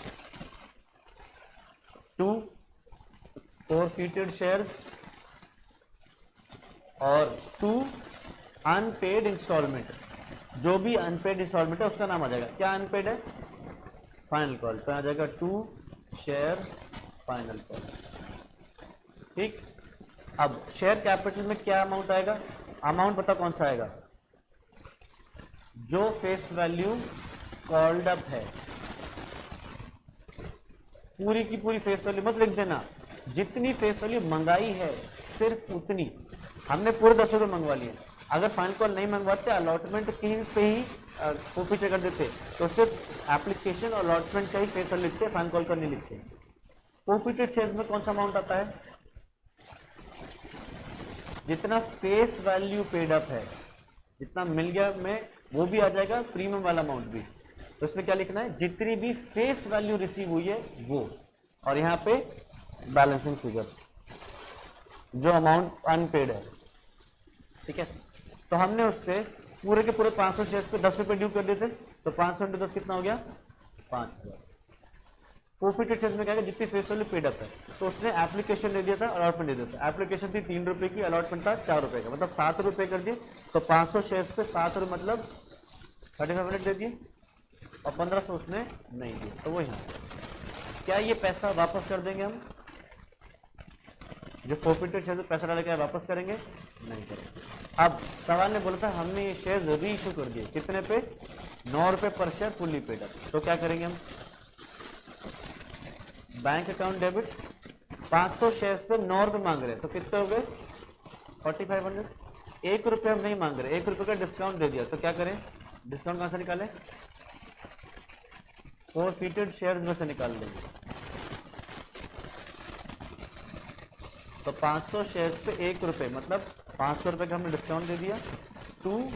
A: to forfeited shares और टू अनपेड इंस्टॉलमेंट, जो भी अनपेड इंस्टॉलमेंट है उसका नाम आ जाएगा, क्या अनपेड है फाइनल कॉल, तो आ जाएगा टू शेयर फाइनल कॉल, ठीक। अब शेयर कैपिटल में क्या अमाउंट आएगा, अमाउंट पता कौन सा आएगा, जो फेस वैल्यू कॉल्ड अप है, पूरी की पूरी फेस वैल्यू मत लिख देना, जितनी फेस वैल्यू मंगाई है सिर्फ उतनी, हमने पूरे 10 रुपये मंगवा लिए, अगर फाइनल कॉल नहीं मंगवाते अलॉटमेंट कहीं पे ही फोरफिट कर देते तो सिर्फ एप्लीकेशन और अलॉटमेंट का ही फेस वैल्यू लिखते, फाइनल कॉल का नहीं लिखते। फोरफिटेड शेयर्स में कौन सा अमाउंट आता है, जितना फेस वैल्यू पेड अप है, जितना मिल गया में वो भी आ जाएगा, प्रीमियम वाला अमाउंट भी, तो इसमें क्या लिखना है, जितनी भी फेस वैल्यू रिसीव हुई है वो, और यहाँ पे बैलेंसिंग फिगर जो अमाउंट अनपेड है, ठीक है। तो हमने उससे पूरे के पूरे 500 शेयर्स पे 10 रुपये ड्यू कर दिए थे, तो 500 इंटू 10 कितना हो गया 5000। फोरफिटेड शेयर्स में क्या है, जितनी फेस वैल्यू पेड अप है, तो उसने एप्लीकेशन दे दिया था, अलॉटमेंट दे दिया था, एप्लीकेशन थी 3 रुपये की, अलॉटमेंट था 4 रुपये का, मतलब 7 रुपये कर दिए, तो 500 शेयर्स पे 7 रुपये मतलब 3500 दे दिए और 1500 उसने नहीं दिए, तो वही क्या ये पैसा वापस कर देंगे हम, जो फोरफिटेड शेयर पैसा डाले क्या वापस करेंगे, नहीं करेंगे। अब सवाल ने बोला था हमने ये शेयर्स री इशू कर दिए, कितने पे 9 रुपये पर शेयर फुल्ली पेड अप, तो क्या करेंगे हम, बैंक अकाउंट डेबिट 500 शेयर्स पे 9 रुपये मांग रहे हैं, तो कितने हो गए 4500, 1 रुपये हम नहीं मांग रहे, 1 रुपये का डिस्काउंट दे दिया, तो क्या करें, डिस्काउंट कहाँ से निकालें, फोरफिटेड शेयर्स में से निकाल लेंगे, तो 500 शेयर्स पे 1 रुपये मतलब 500 रुपये का हमने डिस्काउंट दे दिया, टू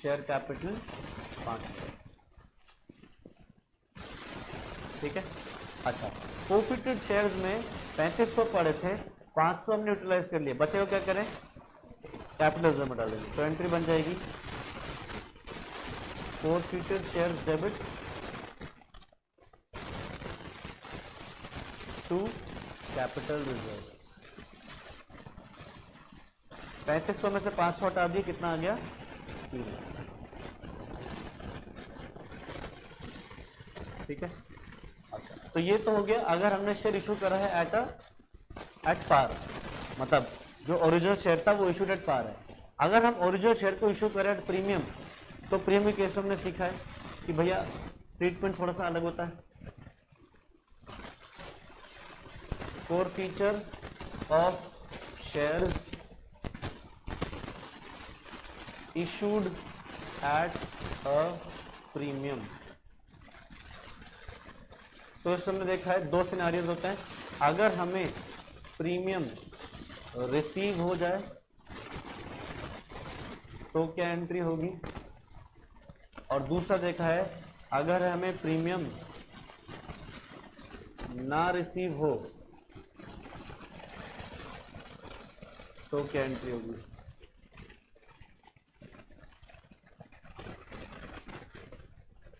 A: शेयर कैपिटल 500, ठीक है। अच्छा, फोरफिटेड शेयर्स में 3500 पड़े थे, 500 हमने यूटिलाइज कर लिए, बचे को क्या करें, कैपिटल रिजर्व में डालेंगे, तो एंट्री बन जाएगी forfeited shares debit to capital reserve, 3500 में से 500 हटा दिए, कितना आ गया 3, ठीक है। अच्छा, तो ये तो हो गया अगर हमने शेयर इशू करा है एट पार, मतलब जो ओरिजिनल शेयर था वो इशूड एट पार है। अगर हम ओरिजिनल शेयर को इशू करें एट प्रीमियम, तो प्रीमियम केस में हमने सीखा है कि भैया ट्रीटमेंट थोड़ा सा अलग होता है, forfeiture of shares issued at a premium, तो इस समय देखा है 2 सिनारियोज होते हैं, अगर हमें प्रीमियम रिसीव हो जाए तो क्या एंट्री होगी, और दूसरा देखा है अगर हमें प्रीमियम ना रिसीव हो तो क्या एंट्री होगी?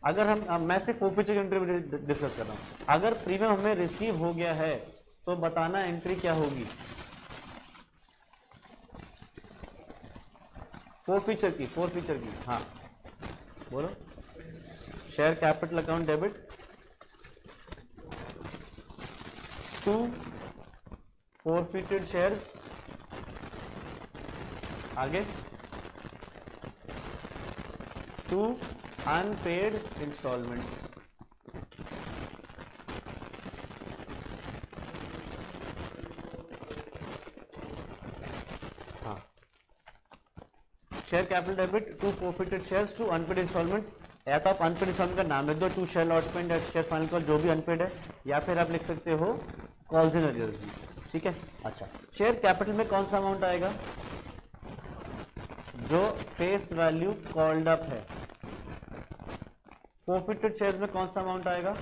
A: अगर हम मैं सिर्फ फोरफीचर की एंट्री डिस्कस कर रहा हूं। अगर प्रीमियम हमें रिसीव हो गया है तो बताना एंट्री क्या होगी? फोरफीचर की हाँ बोलो। Share capital account debit to forfeited shares, आगे टू अनपेड इंस्टॉलमेंट्स। हाँ, share capital debit to forfeited shares to unpaid instalments. या तो आप अनपेड इंस्टॉलमेंट का नाम लिख दो, to share allotment at share final call, जो भी अनपेड है, या फिर आप लिख सकते हो कॉल्स इन अरियर्स भी, ठीक है। अच्छा, शेयर कैपिटल में कौन सा अमाउंट आएगा? जो फेस वैल्यू कॉल्ड अप है। फोरफिटेड शेयर्स में कौन सा अमाउंट आएगा?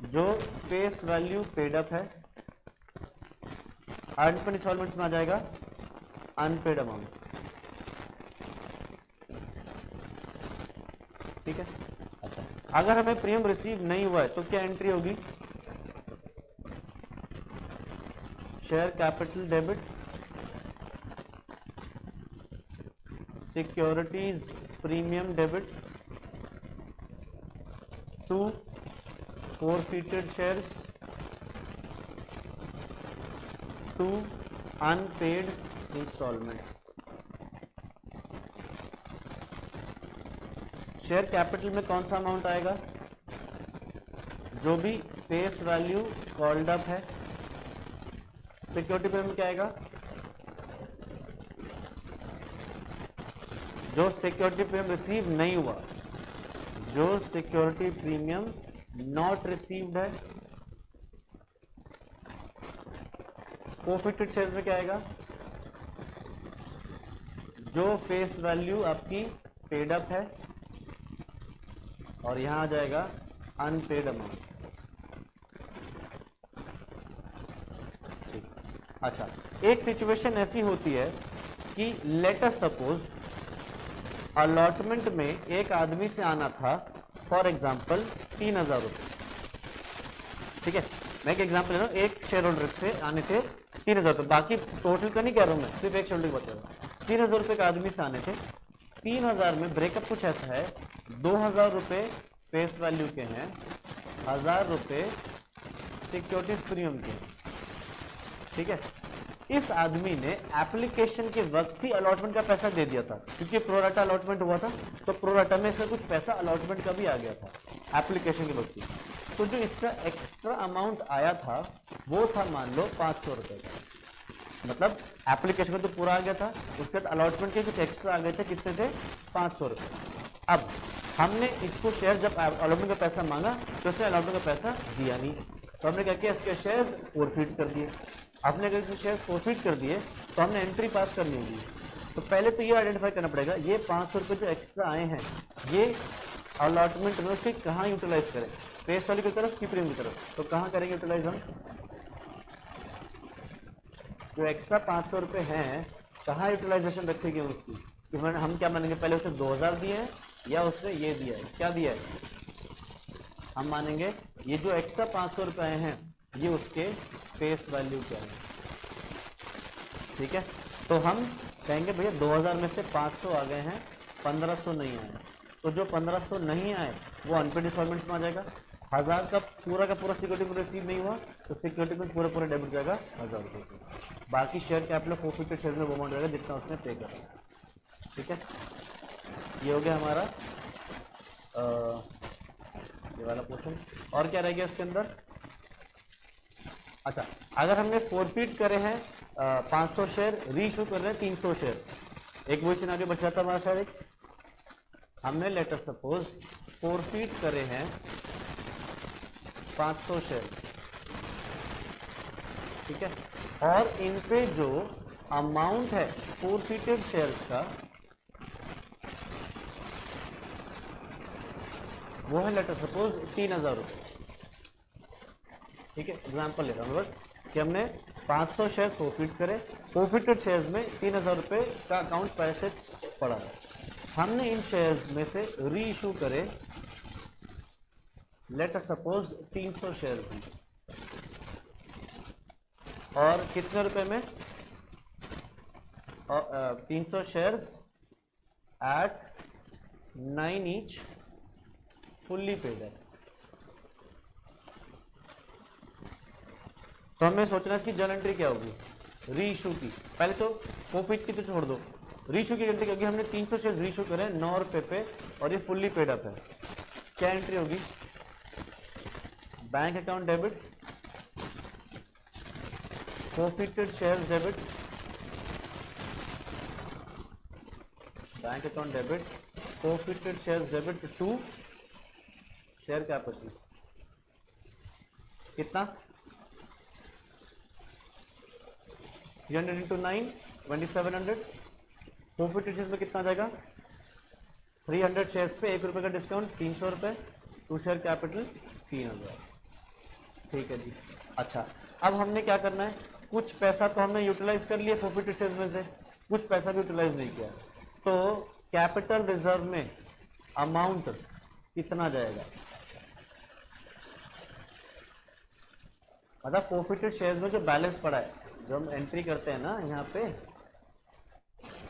A: जो फेस वैल्यू पेड अप है। अनपेड इंस्टॉलमेंट्स में आ जाएगा अनपेड अमाउंट, ठीक है। अच्छा, अगर हमें प्रीमियम रिसीव नहीं हुआ है तो क्या एंट्री होगी? Share capital debit securities premium debit to forfeited shares to unpaid instalments. Share capital में कौन सा अमाउंट आएगा? जो भी फेस वैल्यू कॉल्ड अप है। सिक्योरिटी प्रीमियम क्या आएगा? जो सिक्योरिटी प्रीमियम रिसीव नहीं हुआ, जो सिक्योरिटी प्रीमियम नॉट रिसीव्ड है। फोरफिटेड शेयर्स में क्या आएगा? जो फेस वैल्यू आपकी पेड अप है, और यहां आ जाएगा अनपेड अमाउंट। अच्छा, एक सिचुएशन ऐसी होती है कि लेट अस सपोज अलॉटमेंट में एक आदमी से आना था फॉर एग्जांपल 3,000 रुपये, ठीक है। मैं एक एग्जांपल ले रहा हूँ, एक शेयर होल्डर से आने थे 3,000 रुपये, बाकी टोटल का नहीं कह रहा हूँ मैं, सिर्फ एक शेयर होल्डर बता रहा हूँ। 3,000 रुपये का आदमी से आने थे। 3,000 में ब्रेकअप कुछ ऐसा है, 2,000 रुपये फेस वैल्यू के हैं, 1,000 रुपये सिक्योरिटीज प्रीमियम के, ठीक है। इस आदमी ने एप्लीकेशन के वक्त ही अलॉटमेंट का पैसा दे दिया था, क्योंकि प्रोराटा अलॉटमेंट हुआ था, तो प्रोराटा में इसका कुछ पैसा अलॉटमेंट का भी आ गया था एप्लीकेशन के वक्त ही। तो जो इसका एक्स्ट्रा अमाउंट आया था वो था मान लो 500 रुपये का, मतलब एप्लीकेशन में तो पूरा आ गया था, उसके बाद अलॉटमेंट के कुछ एक्स्ट्रा आ गए थे, कितने थे? 500 रुपये। अब हमने इसको शेयर जब अलॉटमेंट का पैसा मांगा तो उसने अलॉटमेंट का पैसा दिया नहीं, तो हमने क्या किया, इसके शेयर्स फोरफीट कर दिए। आपने अगर शेयर्स फोरफीट कर दिए तो हमने एंट्री पास करनी होगी। तो पहले तो ये आइडेंटिफाई करना पड़ेगा, ये 500 रुपये जो एक्स्ट्रा आए हैं ये अलॉटमेंट में उसके कहाँ यूटिलाइज करें, फेस वैल्यू की तरफ की प्रीमियम की तरफ। तो कहाँ करेंगे यूटिलाइज हम? जो एक्स्ट्रा 500 रुपये हैं कहाँ यूटिलाइजेशन रखेंगे उसकी? कि हम क्या मानेंगे, पहले उसने 2,000 दिए हैं या उसने ये दिया है, क्या दिया है? हम मानेंगे ये जो एक्स्ट्रा 500 रुपये आए हैं ये उसके फेस वैल्यू क्या है, ठीक है। तो हम कहेंगे भैया 2,000 में से 500 आ गए हैं, 1,500 नहीं आए, तो जो 1,500 नहीं आए वो अनपेड इंस्टॉलमेंट्स में आ जाएगा। 1,000 का पूरा सिक्योरिटी को रिसीव नहीं हुआ तो सिक्योरिटी को पूरा डेबिट जाएगा 1,000 रुपये। बाकी शेयर कैपिटल फोरफिटेड शेयर में वो अमाउंट रहेगा जितना उसने पे करा, ठीक है। ये हो गया हमारा ये वाला पोर्शन। और क्या रह गया इसके अंदर? अच्छा, अगर हमने फोरफीट करे हैं 500 शेयर, रीइशू कर रहे हैं 300 शेयर, एक वही सिनेरियो बचा था हमारा शायद। हमने लेटर सपोज फोरफीट करे हैं 500 शेयर्स, ठीक है, और इन पे जो अमाउंट है फोरफीटेड शेयर्स का वो है लेटर सपोज 3,000 रुपये। ठीक है, एग्जाम्पल ले रहा हूँ बस कि हमने 500 शेयर्स फोरफिट करे, फोरफिटेड शेयर्स में 3000 रुपये का अकाउंट पैसे पड़ा है। हमने इन शेयर्स में से री इशू करे, लेट अस सपोज 300 शेयर्स हैं, और कितने रुपए में, 300 shares at 9 each fully paid है। तो हमें सोचना है इसकी जर्नल एंट्री क्या होगी, री इशू की। पहले तो फोरफिट की तो छोड़ दो, री इशू की एंट्री क्योंकि हमने 300 शेयर्स री इशू करे 9 रुपए पे और ये फुल्ली पेड अप है। क्या एंट्री होगी, bank account debit, forfeited shares debit, bank account debit, forfeited shares debit to share capital. कितना, 300 इंटू 9 2700। फोरफिटेड शेयर्स में कितना आ जाएगा, 300 शेयर्स पे 1 रुपये का डिस्काउंट 300 रुपये, टू शेयर कैपिटल 3000। ठीक है जी। अच्छा, अब हमने क्या करना है, कुछ पैसा तो हमने यूटिलाइज कर लिया फोरफिटेड शेयर्स में से, कुछ पैसा भी यूटिलाइज नहीं किया, तो कैपिटल रिजर्व में अमाउंट कितना जाएगा, मतलब फोरफिटेड शेयर्स में जो बैलेंस पड़ा है, जो हम एंट्री करते हैं ना यहाँ पे,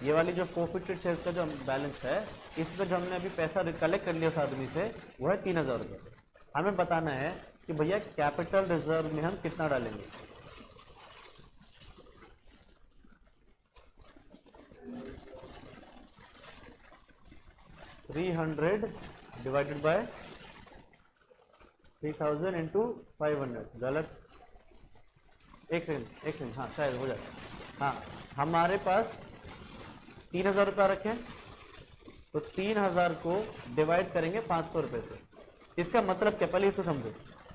A: ये वाली जो फोरफिटेड शेयर्स का जो बैलेंस है, इसमें जो हमने अभी पैसा कलेक्ट कर लिया उस आदमी से, वो है 3000 रुपये। हमें बताना है कि भैया कैपिटल रिजर्व में हम कितना डालेंगे। $300 डिवाइडेड बाय 3000 इंटू 500, गलत, एक सेकंड, हाँ शायद हो जाए। हाँ, हमारे पास 3000 रुपया रखें, तो 3000 को डिवाइड करेंगे 500 रुपये से। इसका मतलब क्या, पहले तो समझो,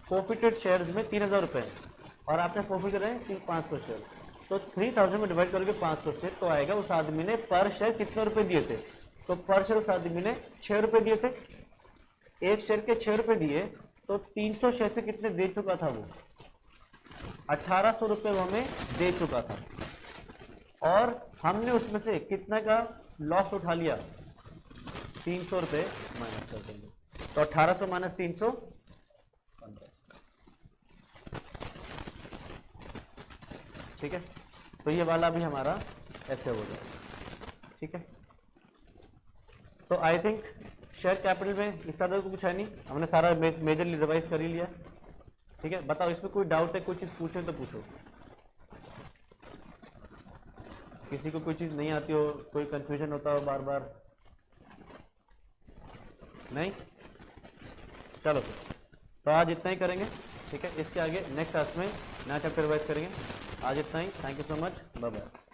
A: फोरफिटेड शेयर्स में 3000 रुपये है और आपने फोरफिट करे हैं 500 शेयर, तो 3000 में डिवाइड करोगे 500 से, तो आएगा उस आदमी ने पर शेयर कितने रुपए दिए थे, तो पर शेयर उस आदमी ने 6 रुपये दिए थे, एक शेयर के 6 रुपये दिए, तो 300 शेयर से कितने दे चुका था वो, 1800 रुपये वो हमें दे चुका था, और हमने उसमें से कितना का लॉस उठा लिया, 300 रुपये माइनस कर देंगे, तो 1800 माइनस 300 1500। ठीक है, तो ये वाला भी हमारा ऐसे हो गया। ठीक है, तो आई थिंक शेयर कैपिटल में इस तरह को कुछ है नहीं, हमने सारा मेजरली रिवाइज कर ही लिया। ठीक है, बताओ इसमें कोई डाउट है, कोई चीज़ पूछो तो पूछो, किसी को कोई चीज़ नहीं आती हो, कोई कंफ्यूजन होता हो बार बार, नहीं? चलो तो आज इतना ही करेंगे। ठीक है, इसके आगे नेक्स्ट क्लास में नया चैप्टर रिवाइज करेंगे। आज इतना ही, thank you so much, bye bye.